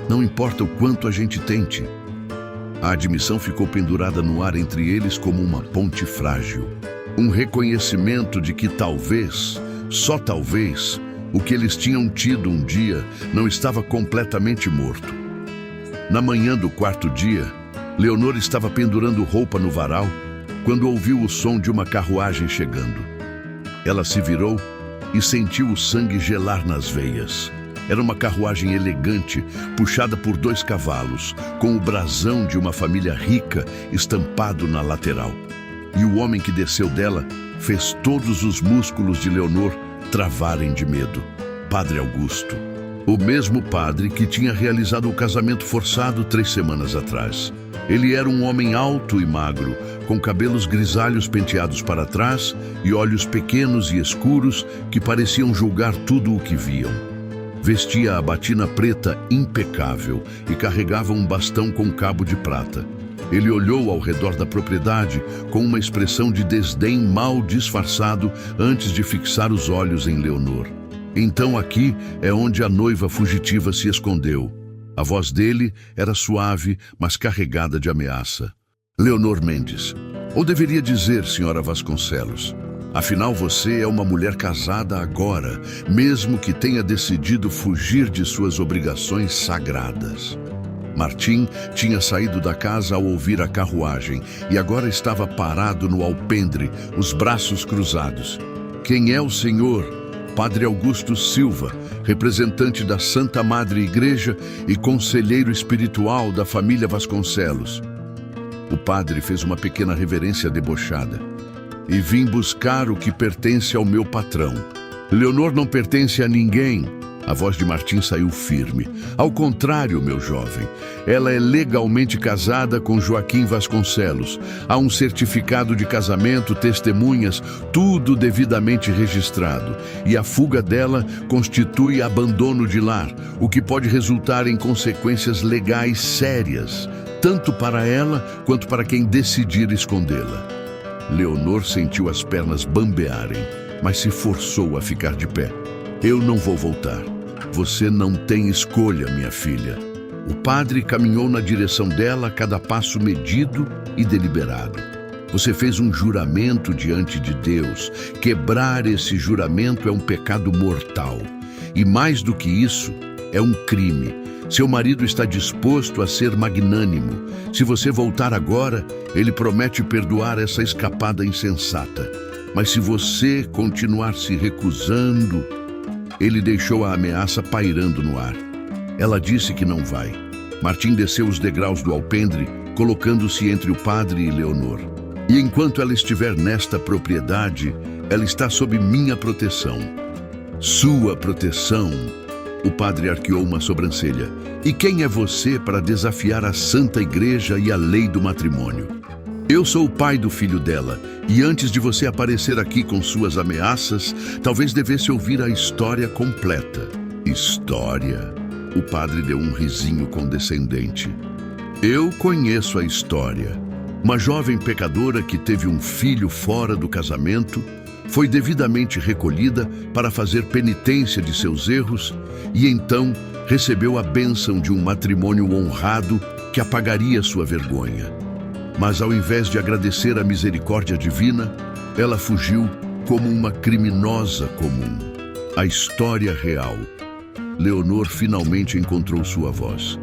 Não importa o quanto a gente tente. A admissão ficou pendurada no ar entre eles como uma ponte frágil. Um reconhecimento de que talvez, só talvez, o que eles tinham tido um dia não estava completamente morto. Na manhã do 4º dia, Leonor estava pendurando roupa no varal quando ouviu o som de uma carruagem chegando. Ela se virou e sentiu o sangue gelar nas veias. Era uma carruagem elegante, puxada por 2 cavalos, com o brasão de uma família rica estampado na lateral. E o homem que desceu dela fez todos os músculos de Leonor travarem de medo. Padre Augusto. O mesmo padre que tinha realizado o casamento forçado 3 semanas atrás. Ele era um homem alto e magro, com cabelos grisalhos penteados para trás e olhos pequenos e escuros que pareciam julgar tudo o que viam. Vestia a batina preta impecável e carregava um bastão com cabo de prata. Ele olhou ao redor da propriedade com uma expressão de desdém mal disfarçado antes de fixar os olhos em Leonor. Então aqui é onde a noiva fugitiva se escondeu. A voz dele era suave, mas carregada de ameaça. Leonor Mendes. Ou deveria dizer, senhora Vasconcelos, afinal você é uma mulher casada agora, mesmo que tenha decidido fugir de suas obrigações sagradas. Martim tinha saído da casa ao ouvir a carruagem e agora estava parado no alpendre, os braços cruzados. Quem é o senhor? Padre Augusto Silva, representante da Santa Madre Igreja e conselheiro espiritual da família Vasconcelos. O padre fez uma pequena reverência debochada. E vim buscar o que pertence ao meu patrão. Leonor não pertence a ninguém. A voz de Martim saiu firme. Ao contrário, meu jovem, ela é legalmente casada com Joaquim Vasconcelos. Há um certificado de casamento, testemunhas, tudo devidamente registrado. E a fuga dela constitui abandono de lar, o que pode resultar em consequências legais sérias, tanto para ela quanto para quem decidir escondê-la. Leonor sentiu as pernas bambearem, mas se forçou a ficar de pé. Eu não vou voltar. Você não tem escolha, minha filha. O padre caminhou na direção dela, cada passo medido e deliberado. Você fez um juramento diante de Deus. Quebrar esse juramento é um pecado mortal. E mais do que isso, é um crime. Seu marido está disposto a ser magnânimo. Se você voltar agora, ele promete perdoar essa escapada insensata. Mas se você continuar se recusando, ele deixou a ameaça pairando no ar. Ela disse que não vai. Martim desceu os degraus do alpendre, colocando-se entre o padre e Leonor. E enquanto ela estiver nesta propriedade, ela está sob minha proteção. Sua proteção? O padre arqueou uma sobrancelha. E quem é você para desafiar a Santa Igreja e a lei do matrimônio? Eu sou o pai do filho dela, e antes de você aparecer aqui com suas ameaças, talvez devesse ouvir a história completa. História? O padre deu um risinho condescendente. Eu conheço a história. Uma jovem pecadora que teve um filho fora do casamento, foi devidamente recolhida para fazer penitência de seus erros e então recebeu a bênção de um matrimônio honrado que apagaria sua vergonha. Mas ao invés de agradecer a misericórdia divina, ela fugiu como uma criminosa comum. A história real. Leonor finalmente encontrou sua voz.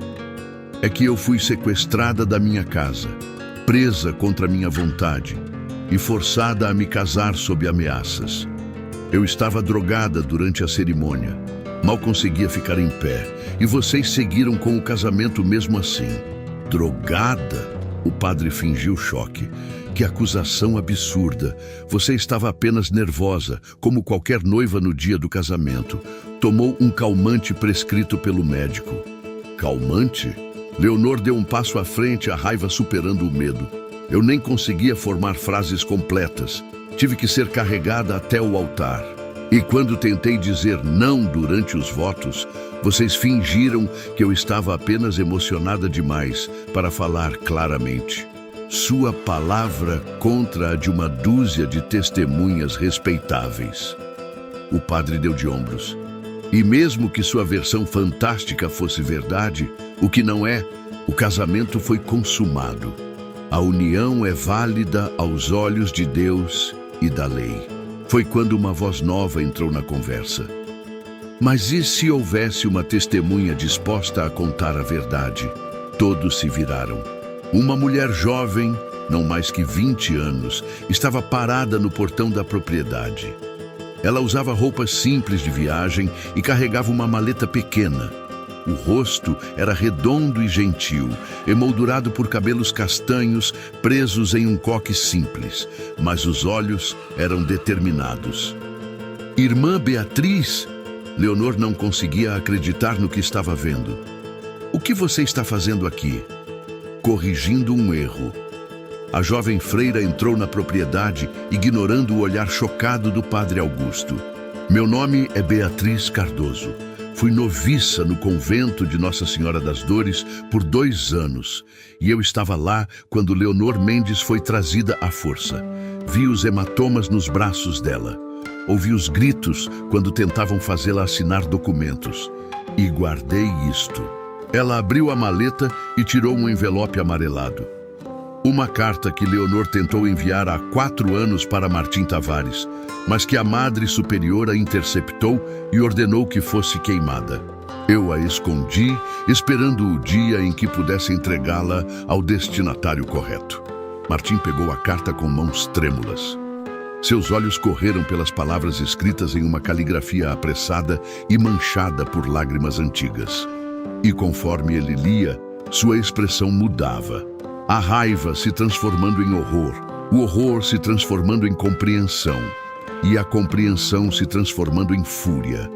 É que eu fui sequestrada da minha casa, presa contra minha vontade e forçada a me casar sob ameaças. Eu estava drogada durante a cerimônia, mal conseguia ficar em pé, e vocês seguiram com o casamento mesmo assim. Drogada? O padre fingiu choque. Que acusação absurda. Você estava apenas nervosa, como qualquer noiva no dia do casamento. Tomou um calmante prescrito pelo médico. Calmante? Leonor deu um passo à frente, a raiva superando o medo. Eu nem conseguia formar frases completas. Tive que ser carregada até o altar. E quando tentei dizer não durante os votos, vocês fingiram que eu estava apenas emocionada demais para falar claramente. Sua palavra contra a de uma dúzia de testemunhas respeitáveis. O padre deu de ombros. E mesmo que sua versão fantástica fosse verdade, o que não é, o casamento foi consumado. A união é válida aos olhos de Deus e da lei. Foi quando uma voz nova entrou na conversa. Mas e se houvesse uma testemunha disposta a contar a verdade? Todos se viraram. Uma mulher jovem, não mais que 20 anos, estava parada no portão da propriedade. Ela usava roupas simples de viagem e carregava uma maleta pequena. O rosto era redondo e gentil, emoldurado por cabelos castanhos presos em um coque simples, mas os olhos eram determinados. Irmã Beatriz? Leonor não conseguia acreditar no que estava vendo. O que você está fazendo aqui? Corrigindo um erro. A jovem freira entrou na propriedade, ignorando o olhar chocado do padre Augusto. Meu nome é Beatriz Cardoso. Fui noviça no convento de Nossa Senhora das Dores por 2 anos, e eu estava lá quando Leonor Mendes foi trazida à força. Vi os hematomas nos braços dela. Ouvi os gritos quando tentavam fazê-la assinar documentos. E guardei isto. Ela abriu a maleta e tirou um envelope amarelado. Uma carta que Leonor tentou enviar há 4 anos para Martim Tavares, mas que a Madre Superiora interceptou e ordenou que fosse queimada. Eu a escondi, esperando o dia em que pudesse entregá-la ao destinatário correto. Martim pegou a carta com mãos trêmulas. Seus olhos correram pelas palavras escritas em uma caligrafia apressada e manchada por lágrimas antigas. E conforme ele lia, sua expressão mudava. A raiva se transformando em horror, o horror se transformando em compreensão. e a compreensão se transformando em fúria.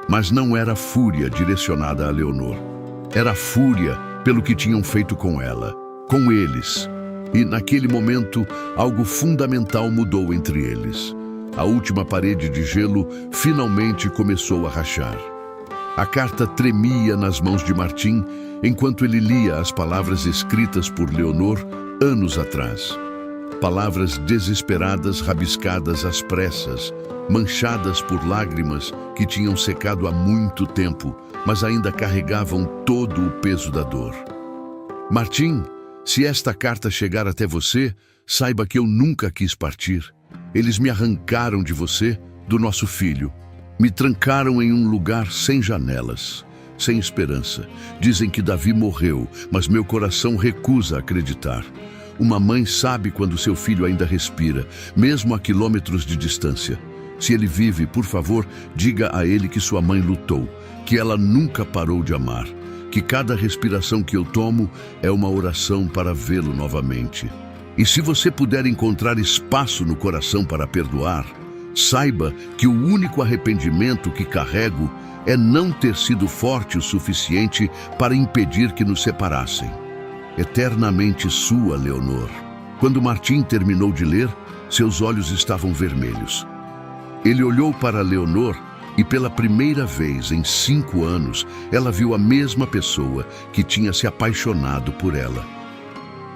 Mas não era fúria direcionada a Leonor. Era fúria pelo que tinham feito com ela, com eles. E naquele momento, algo fundamental mudou entre eles. A última parede de gelo finalmente começou a rachar. A carta tremia nas mãos de Martim enquanto ele lia as palavras escritas por Leonor anos atrás. Palavras desesperadas, rabiscadas às pressas, manchadas por lágrimas que tinham secado há muito tempo, mas ainda carregavam todo o peso da dor. Martim, se esta carta chegar até você, saiba que eu nunca quis partir. Eles me arrancaram de você, do nosso filho. Me trancaram em um lugar sem janelas, sem esperança. Dizem que Davi morreu, mas meu coração recusa acreditar. Uma mãe sabe quando seu filho ainda respira, mesmo a quilômetros de distância. Se ele vive, por favor, diga a ele que sua mãe lutou, que ela nunca parou de amar, que cada respiração que eu tomo é uma oração para vê-lo novamente. E se você puder encontrar espaço no coração para perdoar, saiba que o único arrependimento que carrego é não ter sido forte o suficiente para impedir que nos separassem. Eternamente sua, Leonor. Quando Martim terminou de ler, seus olhos estavam vermelhos. Ele olhou para Leonor e pela primeira vez em 5 anos, ela viu a mesma pessoa que tinha se apaixonado por ela.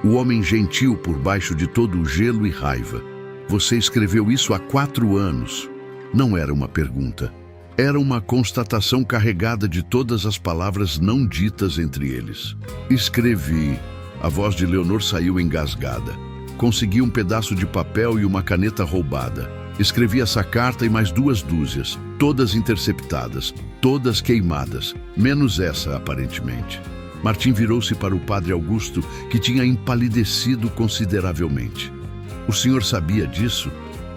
O homem gentil por baixo de todo o gelo e raiva. Você escreveu isso há 4 anos. Não era uma pergunta. Era uma constatação carregada de todas as palavras não ditas entre eles. Escrevi. A voz de Leonor saiu engasgada. Consegui um pedaço de papel e uma caneta roubada. Escrevi essa carta e mais 2 dúzias, todas interceptadas, todas queimadas, menos essa, aparentemente. Martim virou-se para o padre Augusto, que tinha empalidecido consideravelmente. O senhor sabia disso?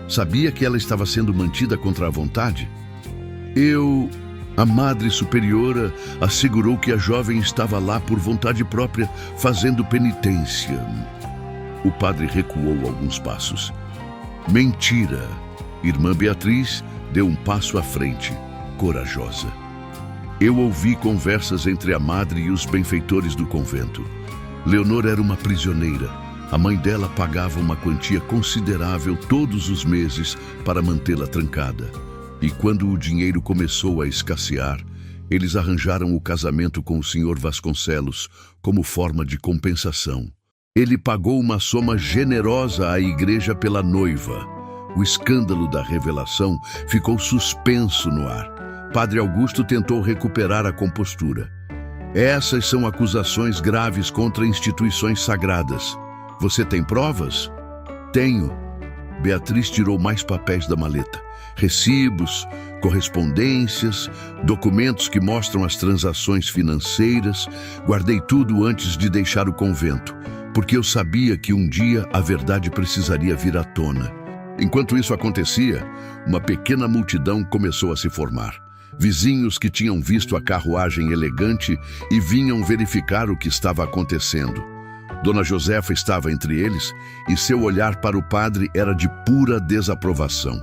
Sabia que ela estava sendo mantida contra a vontade? A Madre Superiora assegurou que a jovem estava lá por vontade própria, fazendo penitência. O padre recuou alguns passos. Mentira! Irmã Beatriz deu um passo à frente, corajosa. Eu ouvi conversas entre a madre e os benfeitores do convento. Leonor era uma prisioneira. A mãe dela pagava uma quantia considerável todos os meses para mantê-la trancada. E quando o dinheiro começou a escassear, eles arranjaram o casamento com o Sr. Vasconcelos como forma de compensação. Ele pagou uma soma generosa à igreja pela noiva. O escândalo da revelação ficou suspenso no ar. Padre Augusto tentou recuperar a compostura. Essas são acusações graves contra instituições sagradas. Você tem provas? Tenho. Beatriz tirou mais papéis da maleta. Recibos, correspondências, documentos que mostram as transações financeiras. Guardei tudo antes de deixar o convento, porque eu sabia que um dia a verdade precisaria vir à tona. Enquanto isso acontecia, uma pequena multidão começou a se formar. Vizinhos que tinham visto a carruagem elegante e vinham verificar o que estava acontecendo. Dona Josefa estava entre eles e seu olhar para o padre era de pura desaprovação.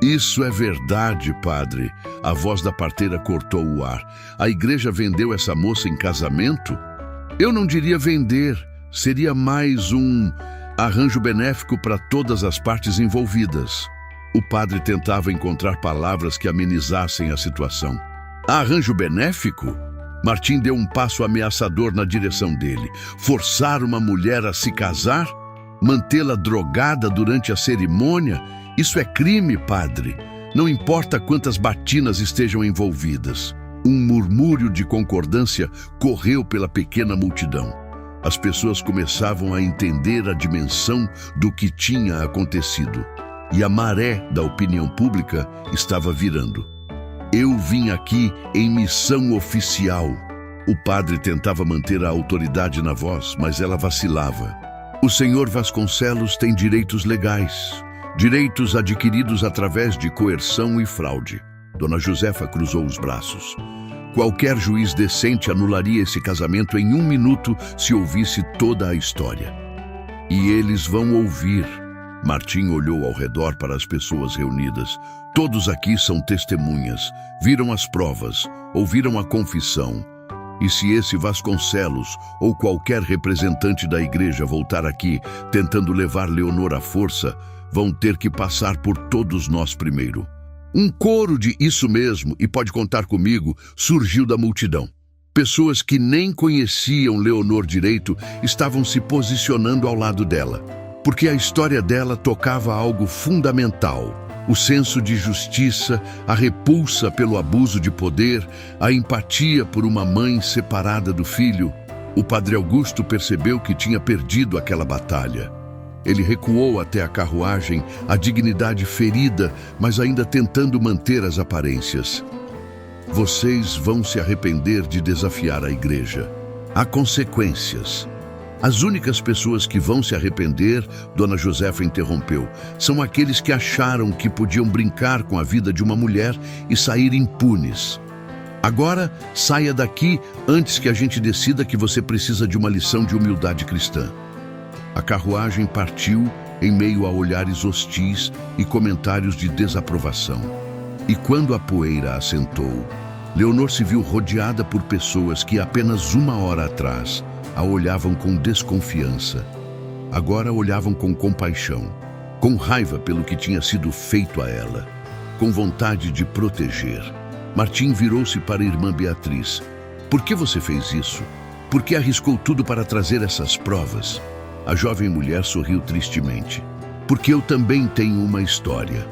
Isso é verdade, padre. A voz da parteira cortou o ar. A igreja vendeu essa moça em casamento? Eu não diria vender. Seria mais um arranjo benéfico para todas as partes envolvidas. O padre tentava encontrar palavras que amenizassem a situação. Arranjo benéfico? Martim deu um passo ameaçador na direção dele. Forçar uma mulher a se casar? Mantê-la drogada durante a cerimônia? Isso é crime, padre. Não importa quantas batinas estejam envolvidas. Um murmúrio de concordância correu pela pequena multidão. As pessoas começavam a entender a dimensão do que tinha acontecido. E a maré da opinião pública estava virando. Eu vim aqui em missão oficial. O padre tentava manter a autoridade na voz, mas ela vacilava. O senhor Vasconcelos tem direitos legais. Direitos adquiridos através de coerção e fraude. Dona Josefa cruzou os braços. Qualquer juiz decente anularia esse casamento em 1 minuto se ouvisse toda a história. E eles vão ouvir. Martim olhou ao redor para as pessoas reunidas. Todos aqui são testemunhas, viram as provas, ouviram a confissão. E se esse Vasconcelos ou qualquer representante da igreja voltar aqui tentando levar Leonor à força, vão ter que passar por todos nós primeiro. Um coro de "isso mesmo" e "pode contar comigo" surgiu da multidão. Pessoas que nem conheciam Leonor direito estavam se posicionando ao lado dela, porque a história dela tocava algo fundamental: o senso de justiça, a repulsa pelo abuso de poder, a empatia por uma mãe separada do filho. O padre Augusto percebeu que tinha perdido aquela batalha. Ele recuou até a carruagem, a dignidade ferida, mas ainda tentando manter as aparências. Vocês vão se arrepender de desafiar a igreja. Há consequências. As únicas pessoas que vão se arrepender, Dona Josefa interrompeu, são aqueles que acharam que podiam brincar com a vida de uma mulher e sair impunes. Agora, saia daqui antes que a gente decida que você precisa de uma lição de humildade cristã. A carruagem partiu em meio a olhares hostis e comentários de desaprovação. E quando a poeira assentou, Leonor se viu rodeada por pessoas que apenas uma hora atrás a olhavam com desconfiança. Agora olhavam com compaixão, com raiva pelo que tinha sido feito a ela, com vontade de proteger. Martim virou-se para a irmã Beatriz. Por que você fez isso? Por que arriscou tudo para trazer essas provas? A jovem mulher sorriu tristemente. Porque eu também tenho uma história.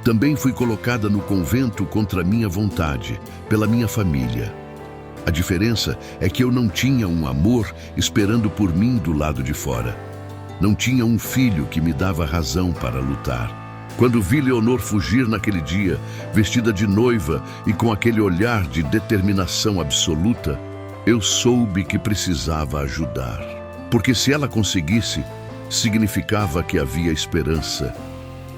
Também fui colocada no convento contra minha vontade, pela minha família. A diferença é que eu não tinha um amor esperando por mim do lado de fora. Não tinha um filho que me dava razão para lutar. Quando vi Leonor fugir naquele dia, vestida de noiva e com aquele olhar de determinação absoluta, eu soube que precisava ajudar. Porque se ela conseguisse, significava que havia esperança,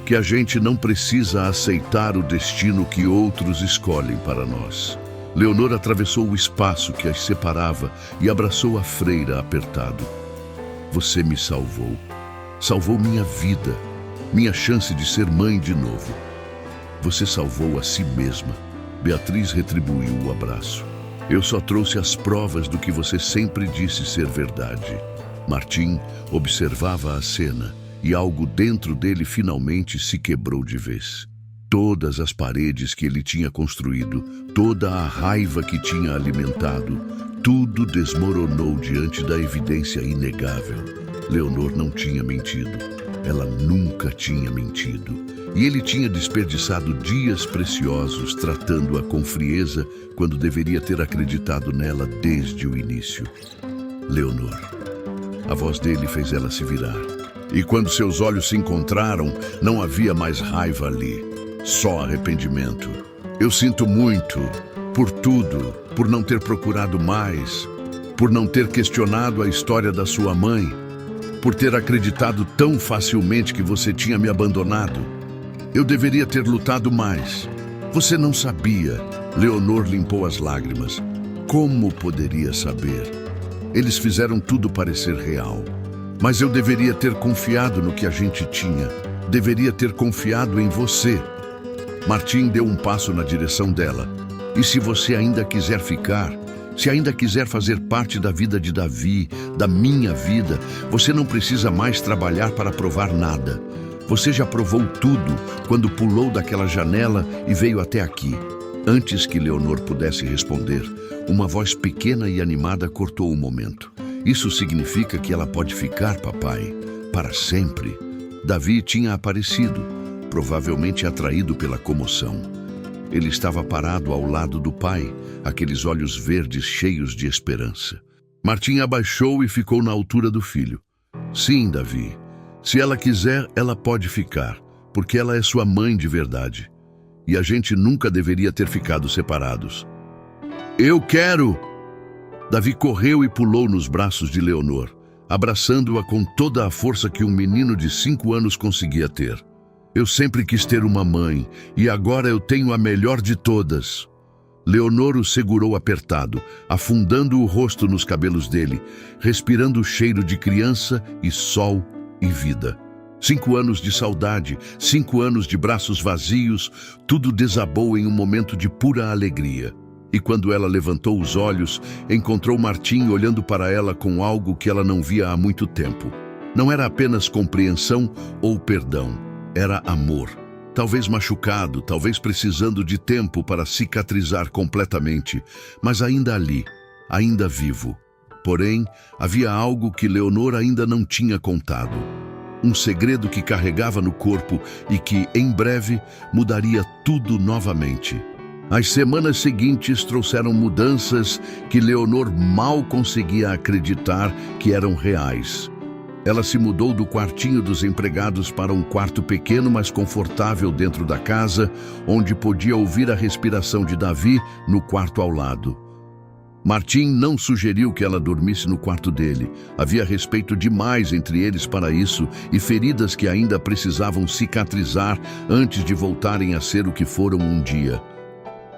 que a gente não precisa aceitar o destino que outros escolhem para nós. Leonor atravessou o espaço que as separava e abraçou a freira apertado. Você me salvou. Salvou minha vida, minha chance de ser mãe de novo. Você salvou a si mesma. Beatriz retribuiu o abraço. Eu só trouxe as provas do que você sempre disse ser verdade. Martim observava a cena e algo dentro dele finalmente se quebrou de vez. Todas as paredes que ele tinha construído, toda a raiva que tinha alimentado, tudo desmoronou diante da evidência inegável. Leonor não tinha mentido. Ela nunca tinha mentido. E ele tinha desperdiçado dias preciosos tratando-a com frieza quando deveria ter acreditado nela desde o início. Leonor. A voz dele fez ela se virar. E quando seus olhos se encontraram, não havia mais raiva ali. Só arrependimento. Eu sinto muito, por tudo, por não ter procurado mais, por não ter questionado a história da sua mãe, por ter acreditado tão facilmente que você tinha me abandonado. Eu deveria ter lutado mais. Você não sabia. Leonor limpou as lágrimas. Como poderia saber? Eles fizeram tudo parecer real. Mas eu deveria ter confiado no que a gente tinha. Deveria ter confiado em você. Martim deu um passo na direção dela. E se você ainda quiser ficar, se ainda quiser fazer parte da vida de Davi, da minha vida, você não precisa mais trabalhar para provar nada. Você já provou tudo quando pulou daquela janela e veio até aqui. Antes que Leonor pudesse responder, uma voz pequena e animada cortou o momento. Isso significa que ela pode ficar, papai, para sempre. Davi tinha aparecido, provavelmente atraído pela comoção. Ele estava parado ao lado do pai, aqueles olhos verdes cheios de esperança. Martim abaixou e ficou na altura do filho. Sim, Davi. Se ela quiser, ela pode ficar, porque ela é sua mãe de verdade. E a gente nunca deveria ter ficado separados. Eu quero! Davi correu e pulou nos braços de Leonor, abraçando-a com toda a força que um menino de 5 anos conseguia ter. Eu sempre quis ter uma mãe, e agora eu tenho a melhor de todas. Leonor o segurou apertado, afundando o rosto nos cabelos dele, respirando o cheiro de criança e sol e vida. 5 anos de saudade, 5 anos de braços vazios, tudo desabou em um momento de pura alegria. E quando ela levantou os olhos, encontrou Martim olhando para ela com algo que ela não via há muito tempo. Não era apenas compreensão ou perdão, era amor. Talvez machucado, talvez precisando de tempo para cicatrizar completamente, mas ainda ali, ainda vivo. Porém, havia algo que Leonor ainda não tinha contado. Um segredo que carregava no corpo e que, em breve, mudaria tudo novamente. As semanas seguintes trouxeram mudanças que Leonor mal conseguia acreditar que eram reais. Ela se mudou do quartinho dos empregados para um quarto pequeno, mas confortável dentro da casa, onde podia ouvir a respiração de Davi no quarto ao lado. Martim não sugeriu que ela dormisse no quarto dele. Havia respeito demais entre eles para isso e feridas que ainda precisavam cicatrizar antes de voltarem a ser o que foram um dia.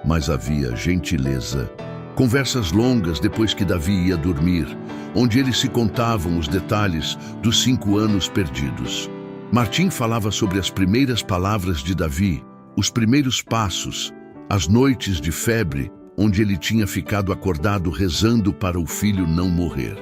Mas havia gentileza. Conversas longas depois que Davi ia dormir, onde eles se contavam os detalhes dos 5 anos perdidos. Martim falava sobre as primeiras palavras de Davi, os primeiros passos, as noites de febre, onde ele tinha ficado acordado rezando para o filho não morrer.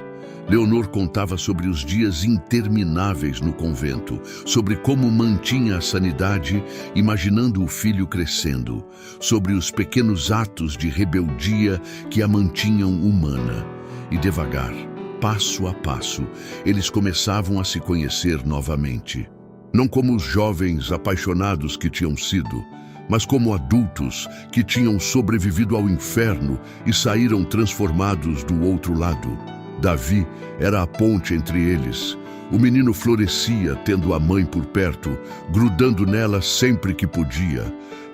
Leonor contava sobre os dias intermináveis no convento, sobre como mantinha a sanidade, imaginando o filho crescendo, sobre os pequenos atos de rebeldia que a mantinham humana. E devagar, passo a passo, eles começavam a se conhecer novamente. Não como os jovens apaixonados que tinham sido, mas como adultos que tinham sobrevivido ao inferno e saíram transformados do outro lado. Davi era a ponte entre eles. O menino florescia, tendo a mãe por perto, grudando nela sempre que podia,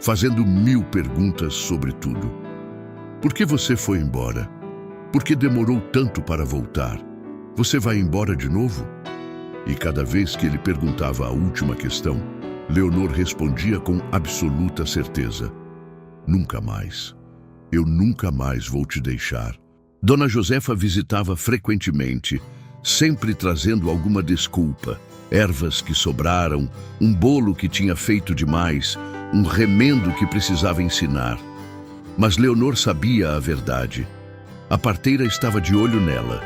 fazendo 1000 perguntas sobre tudo. Por que você foi embora? Por que demorou tanto para voltar? Você vai embora de novo? E cada vez que ele perguntava a última questão, Leonor respondia com absoluta certeza: nunca mais. Eu nunca mais vou te deixar. Dona Josefa visitava frequentemente, sempre trazendo alguma desculpa. Ervas que sobraram, um bolo que tinha feito demais, um remendo que precisava ensinar. Mas Leonor sabia a verdade. A parteira estava de olho nela,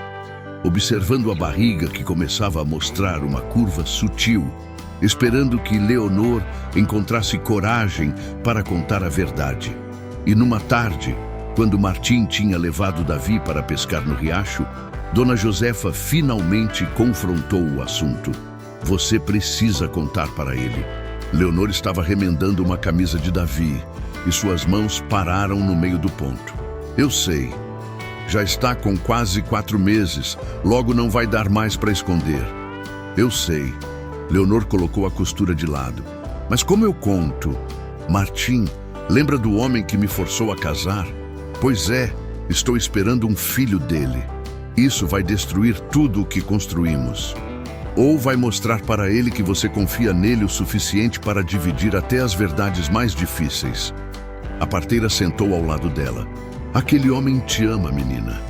observando a barriga que começava a mostrar uma curva sutil, esperando que Leonor encontrasse coragem para contar a verdade. E numa tarde, quando Martim tinha levado Davi para pescar no riacho, Dona Josefa finalmente confrontou o assunto. Você precisa contar para ele. Leonor estava remendando uma camisa de Davi e suas mãos pararam no meio do ponto. Eu sei. Já está com quase 4 meses, logo não vai dar mais para esconder. Eu sei. Leonor colocou a costura de lado. Mas como eu conto? Martim, lembra do homem que me forçou a casar? Pois é, estou esperando um filho dele. Isso vai destruir tudo o que construímos. Ou vai mostrar para ele que você confia nele o suficiente para dividir até as verdades mais difíceis. A parteira sentou ao lado dela. Aquele homem te ama, menina.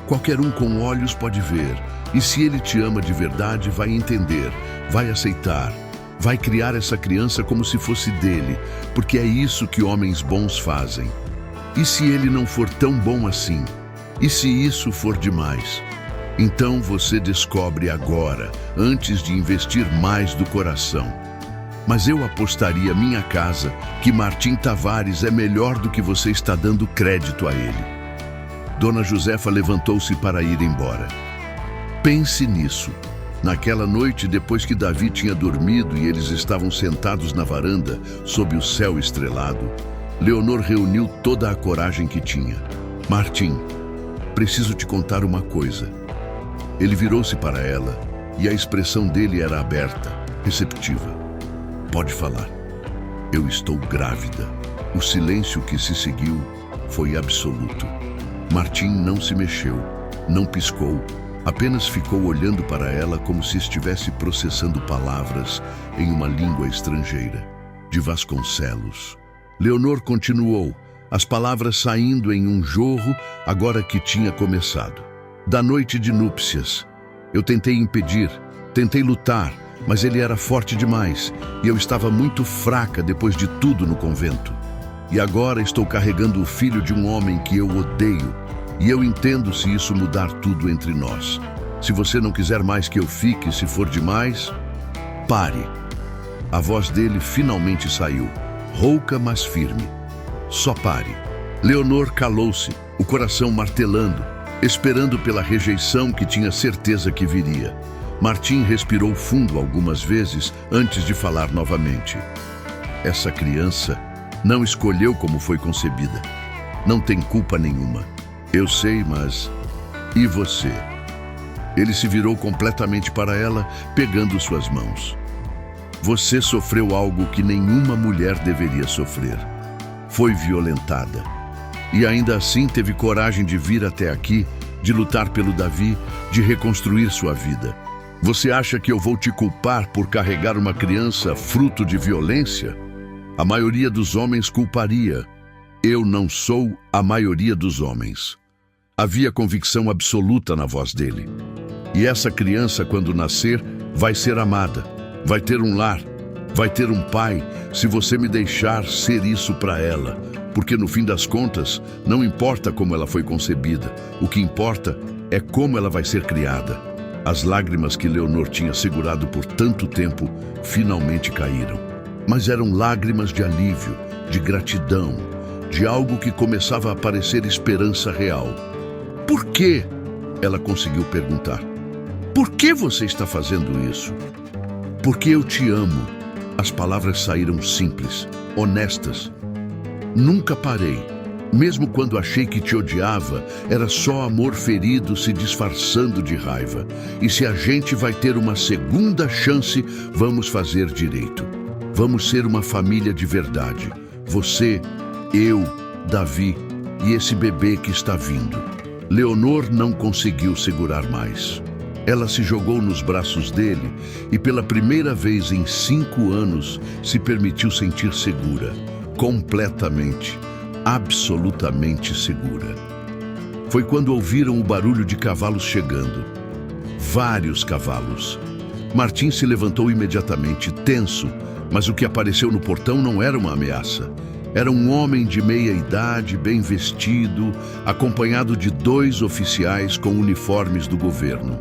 Qualquer um com olhos pode ver. E se ele te ama de verdade, vai entender, vai aceitar, vai criar essa criança como se fosse dele, porque é isso que homens bons fazem. E se ele não for tão bom assim? E se isso for demais? Então você descobre agora, antes de investir mais do coração. Mas eu apostaria minha casa que Martim Tavares é melhor do que você está dando crédito a ele. Dona Josefa levantou-se para ir embora. Pense nisso. Naquela noite, depois que Davi tinha dormido e eles estavam sentados na varanda, sob o céu estrelado, Leonor reuniu toda a coragem que tinha. Martim, preciso te contar uma coisa. Ele virou-se para ela e a expressão dele era aberta, receptiva. Pode falar. Eu estou grávida. O silêncio que se seguiu foi absoluto. Martim não se mexeu, não piscou, apenas ficou olhando para ela como se estivesse processando palavras em uma língua estrangeira. De Vasconcelos. Leonor continuou, as palavras saindo em um jorro agora que tinha começado. Da noite de núpcias. Eu tentei impedir, tentei lutar, Mas ele era forte demais e eu estava muito fraca depois de tudo no convento. E agora estou carregando o filho de um homem que eu odeio. E eu entendo se isso mudar tudo entre nós. Se você não quiser mais que eu fique, se for demais, pare. A voz dele finalmente saiu, rouca, mas firme. Só pare. Leonor calou-se, o coração martelando, esperando pela rejeição que tinha certeza que viria. Martim respirou fundo algumas vezes antes de falar novamente. Essa criança não escolheu como foi concebida. Não tem culpa nenhuma. Eu sei, mas... E você? Ele se virou completamente para ela, pegando suas mãos. Você sofreu algo que nenhuma mulher deveria sofrer. Foi violentada. E ainda assim teve coragem de vir até aqui, de lutar pelo Davi, de reconstruir sua vida. Você acha que eu vou te culpar por carregar uma criança fruto de violência? A maioria dos homens culparia. Eu não sou a maioria dos homens. Havia convicção absoluta na voz dele. E essa criança, quando nascer, vai ser amada, vai ter um lar, vai ter um pai, se você me deixar ser isso para ela. Porque no fim das contas, não importa como ela foi concebida, o que importa é como ela vai ser criada. As lágrimas que Leonor tinha segurado por tanto tempo finalmente caíram. Mas eram lágrimas de alívio, de gratidão, de algo que começava a parecer esperança real. Por quê? Ela conseguiu perguntar. Por que você está fazendo isso? Porque eu te amo. As palavras saíram simples, honestas. Nunca parei. Mesmo quando achei que te odiava, era só amor ferido se disfarçando de raiva. E se a gente vai ter uma segunda chance, vamos fazer direito. Vamos ser uma família de verdade. Você, eu, Davi e esse bebê que está vindo. Leonor não conseguiu segurar mais. Ela se jogou nos braços dele e pela primeira vez em 5 anos se permitiu sentir segura. Completamente, absolutamente segura. Foi quando ouviram o barulho de cavalos chegando. Vários cavalos. Martim se levantou imediatamente, tenso, mas o que apareceu no portão não era uma ameaça. Era um homem de meia idade, bem vestido, acompanhado de 2 oficiais com uniformes do governo.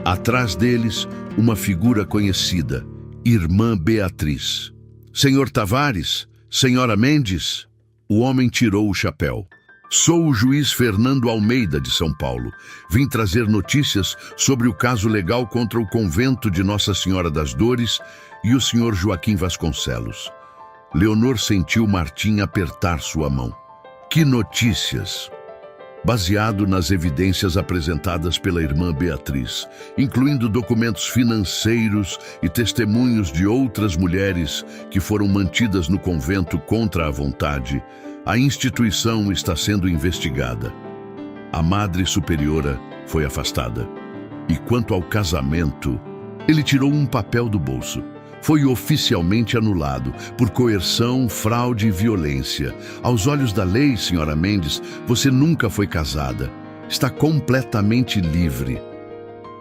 Atrás deles, uma figura conhecida, Irmã Beatriz. Senhor Tavares? Senhora Mendes? O homem tirou o chapéu. Sou o juiz Fernando Almeida, de São Paulo. Vim trazer notícias sobre o caso legal contra o convento de Nossa Senhora das Dores e o senhor Joaquim Vasconcelos. Leonor sentiu Martim apertar sua mão. Que notícias! Baseado nas evidências apresentadas pela irmã Beatriz, incluindo documentos financeiros e testemunhos de outras mulheres que foram mantidas no convento contra a vontade, a instituição está sendo investigada. A Madre Superiora foi afastada. E quanto ao casamento, ele tirou um papel do bolso. Foi oficialmente anulado por coerção, fraude e violência. Aos olhos da lei, senhora Mendes, você nunca foi casada. Está completamente livre.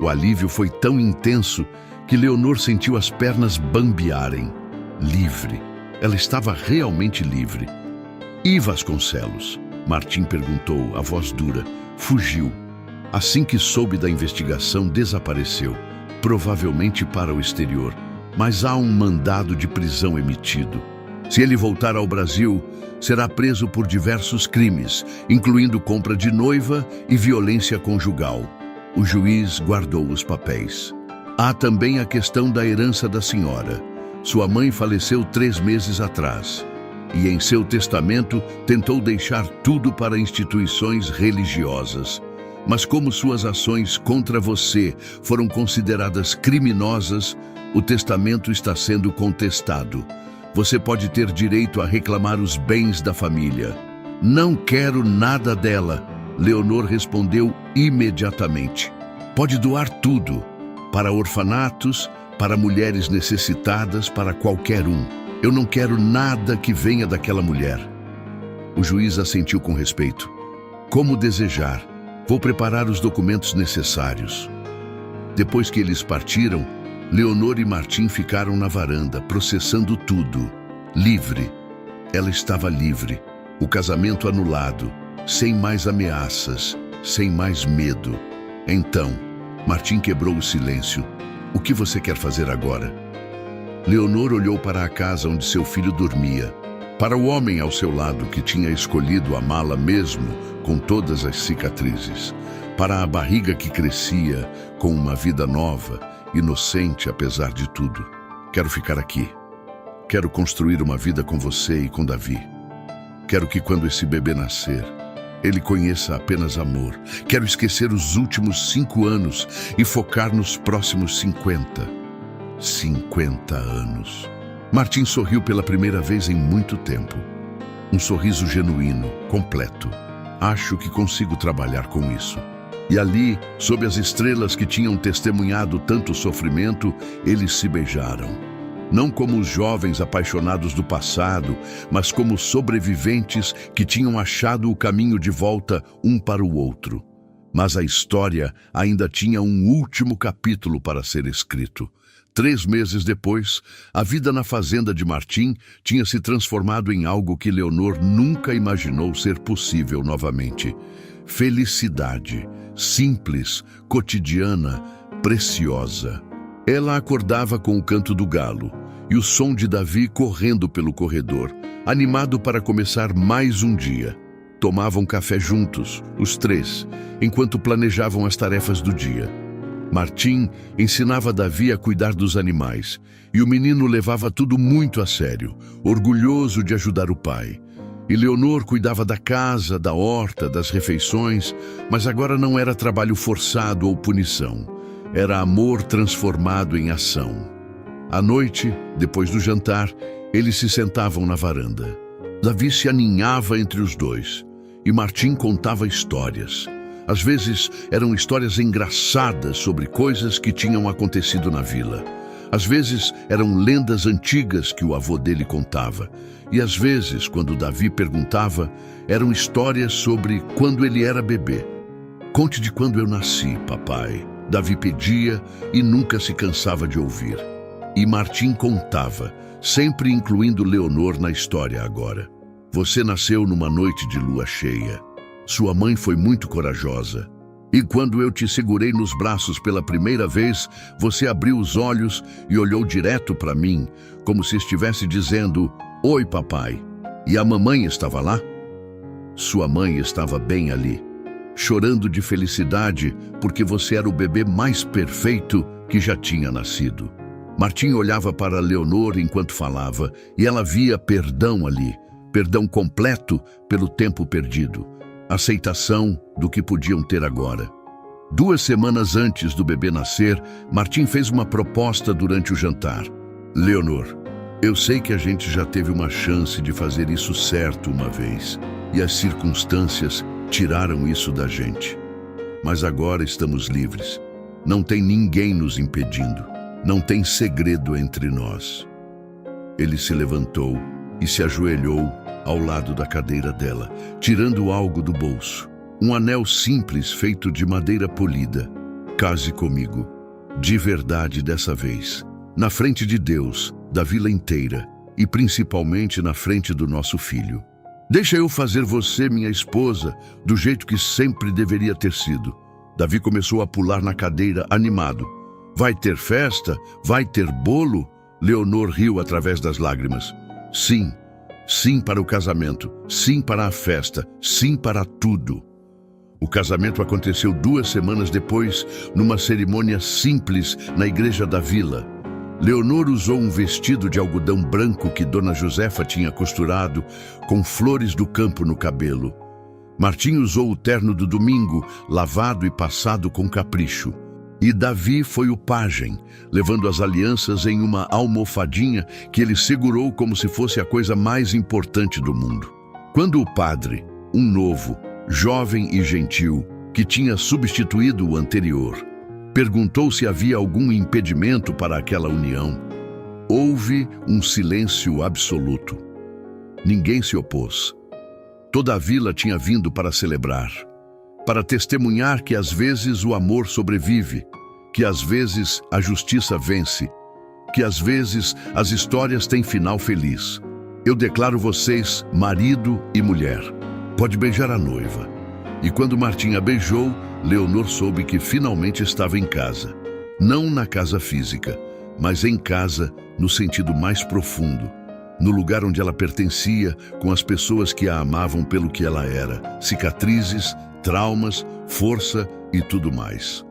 O alívio foi tão intenso que Leonor sentiu as pernas bambearem. Livre. Ela estava realmente livre. E Vasconcelos? Martim perguntou, a voz dura. Fugiu. Assim que soube da investigação, desapareceu. Provavelmente para o exterior. Mas há um mandado de prisão emitido. Se ele voltar ao Brasil, será preso por diversos crimes, incluindo compra de noiva e violência conjugal. O juiz guardou os papéis. Há também a questão da herança da senhora. Sua mãe faleceu 3 meses atrás. E em seu testamento tentou deixar tudo para instituições religiosas. Mas como suas ações contra você foram consideradas criminosas, o testamento está sendo contestado. Você pode ter direito a reclamar os bens da família. Não quero nada dela, Leonor respondeu imediatamente. Pode doar tudo, para orfanatos, para mulheres necessitadas, para qualquer um. Eu não quero nada que venha daquela mulher. O juiz assentiu com respeito. Como desejar, vou preparar os documentos necessários. Depois que eles partiram, Leonor e Martim ficaram na varanda, processando tudo. Livre. Ela estava livre. O casamento anulado, sem mais ameaças, sem mais medo. Então, Martim quebrou o silêncio. O que você quer fazer agora? Leonor olhou para a casa onde seu filho dormia, para o homem ao seu lado que tinha escolhido amá-la mesmo com todas as cicatrizes, para a barriga que crescia com uma vida nova, inocente apesar de tudo. Quero ficar aqui. Quero construir uma vida com você e com Davi. Quero que quando esse bebê nascer, ele conheça apenas amor. Quero esquecer os últimos 5 anos e focar nos próximos 50. 50 anos. Martim sorriu pela primeira vez em muito tempo. Um sorriso genuíno, completo. Acho que consigo trabalhar com isso. E ali, sob as estrelas que tinham testemunhado tanto sofrimento, eles se beijaram. Não como os jovens apaixonados do passado, mas como sobreviventes que tinham achado o caminho de volta um para o outro. Mas a história ainda tinha um último capítulo para ser escrito. 3 meses depois, a vida na fazenda de Martim tinha se transformado em algo que Leonor nunca imaginou ser possível novamente. Felicidade, simples, cotidiana, preciosa. Ela acordava com o canto do galo e o som de Davi correndo pelo corredor, animado para começar mais um dia. Tomavam café juntos, os 3, enquanto planejavam as tarefas do dia. Martim ensinava Davi a cuidar dos animais, e o menino levava tudo muito a sério, orgulhoso de ajudar o pai. E Leonor cuidava da casa, da horta, das refeições, mas agora não era trabalho forçado ou punição. Era amor transformado em ação. À noite, depois do jantar, eles se sentavam na varanda. Davi se aninhava entre os dois, e Martim contava histórias. Às vezes, eram histórias engraçadas sobre coisas que tinham acontecido na vila. Às vezes, eram lendas antigas que o avô dele contava. E às vezes, quando Davi perguntava, eram histórias sobre quando ele era bebê. Conte de quando eu nasci, papai. Davi pedia e nunca se cansava de ouvir. E Martim contava, sempre incluindo Leonor na história agora. Você nasceu numa noite de lua cheia. Sua mãe foi muito corajosa. E quando eu te segurei nos braços pela primeira vez, você abriu os olhos e olhou direto para mim, como se estivesse dizendo, "Oi, papai." E a mamãe estava lá? Sua mãe estava bem ali, chorando de felicidade porque você era o bebê mais perfeito que já tinha nascido. Martim olhava para Leonor enquanto falava, e ela via perdão ali, perdão completo pelo tempo perdido. Aceitação do que podiam ter agora. 2 semanas antes do bebê nascer, Martim fez uma proposta durante o jantar. Leonor, eu sei que a gente já teve uma chance de fazer isso certo uma vez, e as circunstâncias tiraram isso da gente. Mas agora estamos livres. Não tem ninguém nos impedindo. Não tem segredo entre nós. Ele se levantou e se ajoelhou ao lado da cadeira dela, tirando algo do bolso. Um anel simples feito de madeira polida. Case comigo, de verdade dessa vez, na frente de Deus, da vila inteira e principalmente na frente do nosso filho. Deixa eu fazer você minha esposa do jeito que sempre deveria ter sido. Davi começou a pular na cadeira, animado. Vai ter festa? Vai ter bolo? Leonor riu através das lágrimas. Sim. Sim para o casamento, sim para a festa, sim para tudo. O casamento aconteceu 2 semanas depois, numa cerimônia simples na igreja da vila. Leonor usou um vestido de algodão branco que Dona Josefa tinha costurado, com flores do campo no cabelo. Martim usou o terno do domingo, lavado e passado com capricho. E Davi foi o pajem, levando as alianças em uma almofadinha que ele segurou como se fosse a coisa mais importante do mundo. Quando o padre, um novo, jovem e gentil, que tinha substituído o anterior, perguntou se havia algum impedimento para aquela união, houve um silêncio absoluto. Ninguém se opôs. Toda a vila tinha vindo para celebrar, para testemunhar que às vezes o amor sobrevive que às vezes a justiça vence, que às vezes as histórias têm final feliz. Eu declaro vocês marido e mulher. Pode beijar a noiva. E quando Martim a beijou, Leonor soube que finalmente estava em casa. Não na casa física, mas em casa no sentido mais profundo. No lugar onde ela pertencia, com as pessoas que a amavam pelo que ela era. Cicatrizes, traumas, força e tudo mais.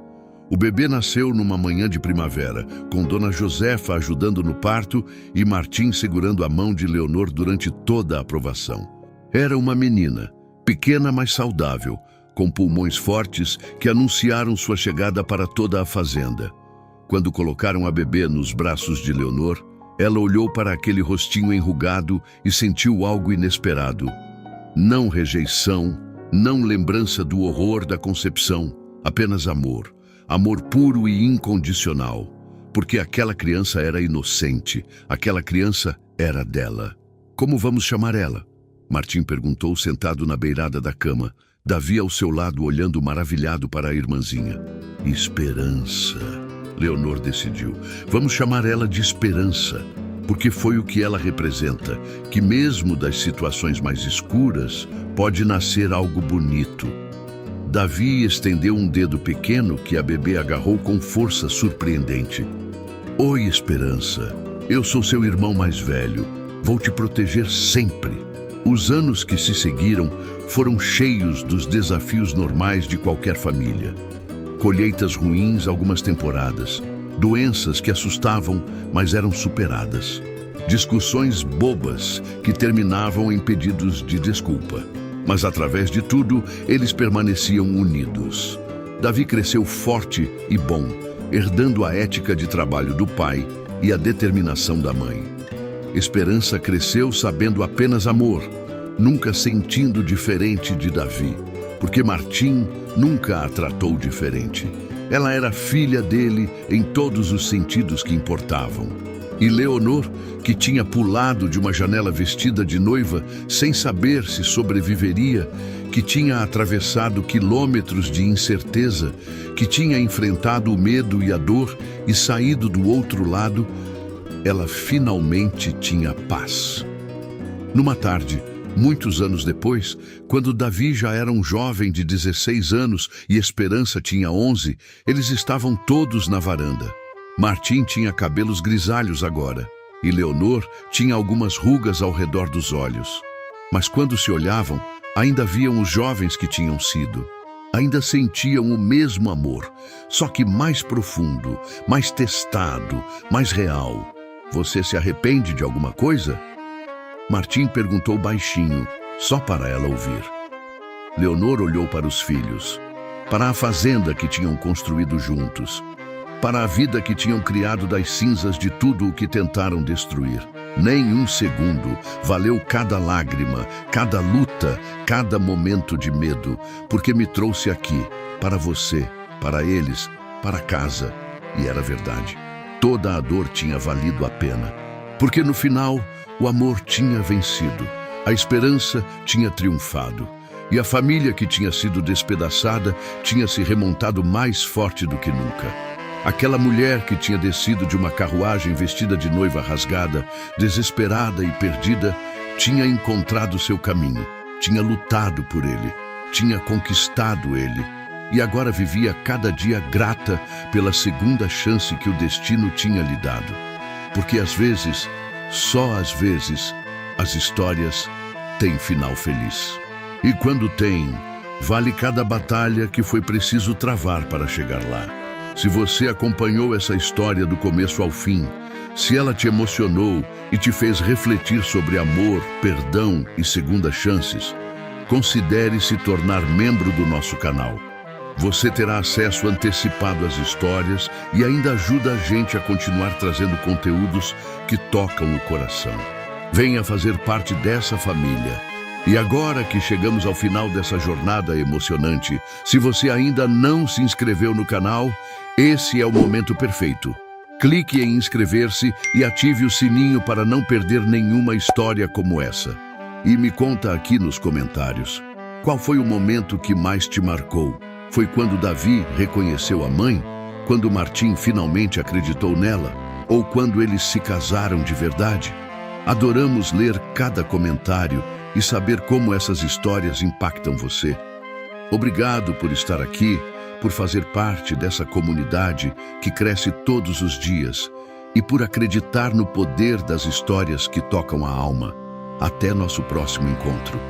O bebê nasceu numa manhã de primavera, com Dona Josefa ajudando no parto e Martim segurando a mão de Leonor durante toda a aprovação. Era uma menina, pequena mas saudável, com pulmões fortes que anunciaram sua chegada para toda a fazenda. Quando colocaram a bebê nos braços de Leonor, ela olhou para aquele rostinho enrugado e sentiu algo inesperado. Não rejeição, não lembrança do horror da concepção, apenas amor. Amor puro e incondicional, porque aquela criança era inocente, aquela criança era dela. Como vamos chamar ela? Martim perguntou sentado na beirada da cama, Davi ao seu lado olhando maravilhado para a irmãzinha. Esperança, Leonor decidiu. Vamos chamar ela de Esperança, porque foi o que ela representa, que mesmo das situações mais escuras, pode nascer algo bonito. Davi estendeu um dedo pequeno que a bebê agarrou com força surpreendente. Oi, Esperança. Eu sou seu irmão mais velho. Vou te proteger sempre. Os anos que se seguiram foram cheios dos desafios normais de qualquer família. Colheitas ruins algumas temporadas. Doenças que assustavam, mas eram superadas. Discussões bobas que terminavam em pedidos de desculpa. Mas através de tudo, eles permaneciam unidos. Davi cresceu forte e bom, herdando a ética de trabalho do pai e a determinação da mãe. Esperança cresceu sabendo apenas amor, nunca sentindo diferente de Davi, porque Martim nunca a tratou diferente. Ela era filha dele em todos os sentidos que importavam. E Leonor, que tinha pulado de uma janela vestida de noiva sem saber se sobreviveria, que tinha atravessado quilômetros de incerteza, que tinha enfrentado o medo e a dor e saído do outro lado, ela finalmente tinha paz. Numa tarde, muitos anos depois, quando Davi já era um jovem de 16 anos e Esperança tinha 11, eles estavam todos na varanda. Martim tinha cabelos grisalhos agora, e Leonor tinha algumas rugas ao redor dos olhos. Mas quando se olhavam, ainda viam os jovens que tinham sido. Ainda sentiam o mesmo amor, só que mais profundo, mais testado, mais real. Você se arrepende de alguma coisa? Martim perguntou baixinho, só para ela ouvir. Leonor olhou para os filhos, para a fazenda que tinham construído juntos, para a vida que tinham criado das cinzas de tudo o que tentaram destruir. Nem um segundo valeu cada lágrima, cada luta, cada momento de medo, porque me trouxe aqui, para você, para eles, para casa. E era verdade. Toda a dor tinha valido a pena, porque no final o amor tinha vencido, a esperança tinha triunfado, e a família que tinha sido despedaçada tinha se remontado mais forte do que nunca. Aquela mulher que tinha descido de uma carruagem vestida de noiva rasgada, desesperada e perdida, tinha encontrado seu caminho, tinha lutado por ele, tinha conquistado ele, e agora vivia cada dia grata pela segunda chance que o destino tinha lhe dado. Porque às vezes, só às vezes, as histórias têm final feliz. E quando tem, vale cada batalha que foi preciso travar para chegar lá. Se você acompanhou essa história do começo ao fim, se ela te emocionou e te fez refletir sobre amor, perdão e segundas chances, considere se tornar membro do nosso canal. Você terá acesso antecipado às histórias e ainda ajuda a gente a continuar trazendo conteúdos que tocam o coração. Venha fazer parte dessa família. E agora que chegamos ao final dessa jornada emocionante, se você ainda não se inscreveu no canal, esse é o momento perfeito. Clique em inscrever-se e ative o sininho para não perder nenhuma história como essa. E me conta aqui nos comentários, qual foi o momento que mais te marcou? Foi quando Davi reconheceu a mãe? quando Martim finalmente acreditou nela, ou quando eles se casaram de verdade. Adoramos ler cada comentário e saber como essas histórias impactam você. Obrigado por estar aqui, por fazer parte dessa comunidade que cresce todos os dias e por acreditar no poder das histórias que tocam a alma. Até nosso próximo encontro.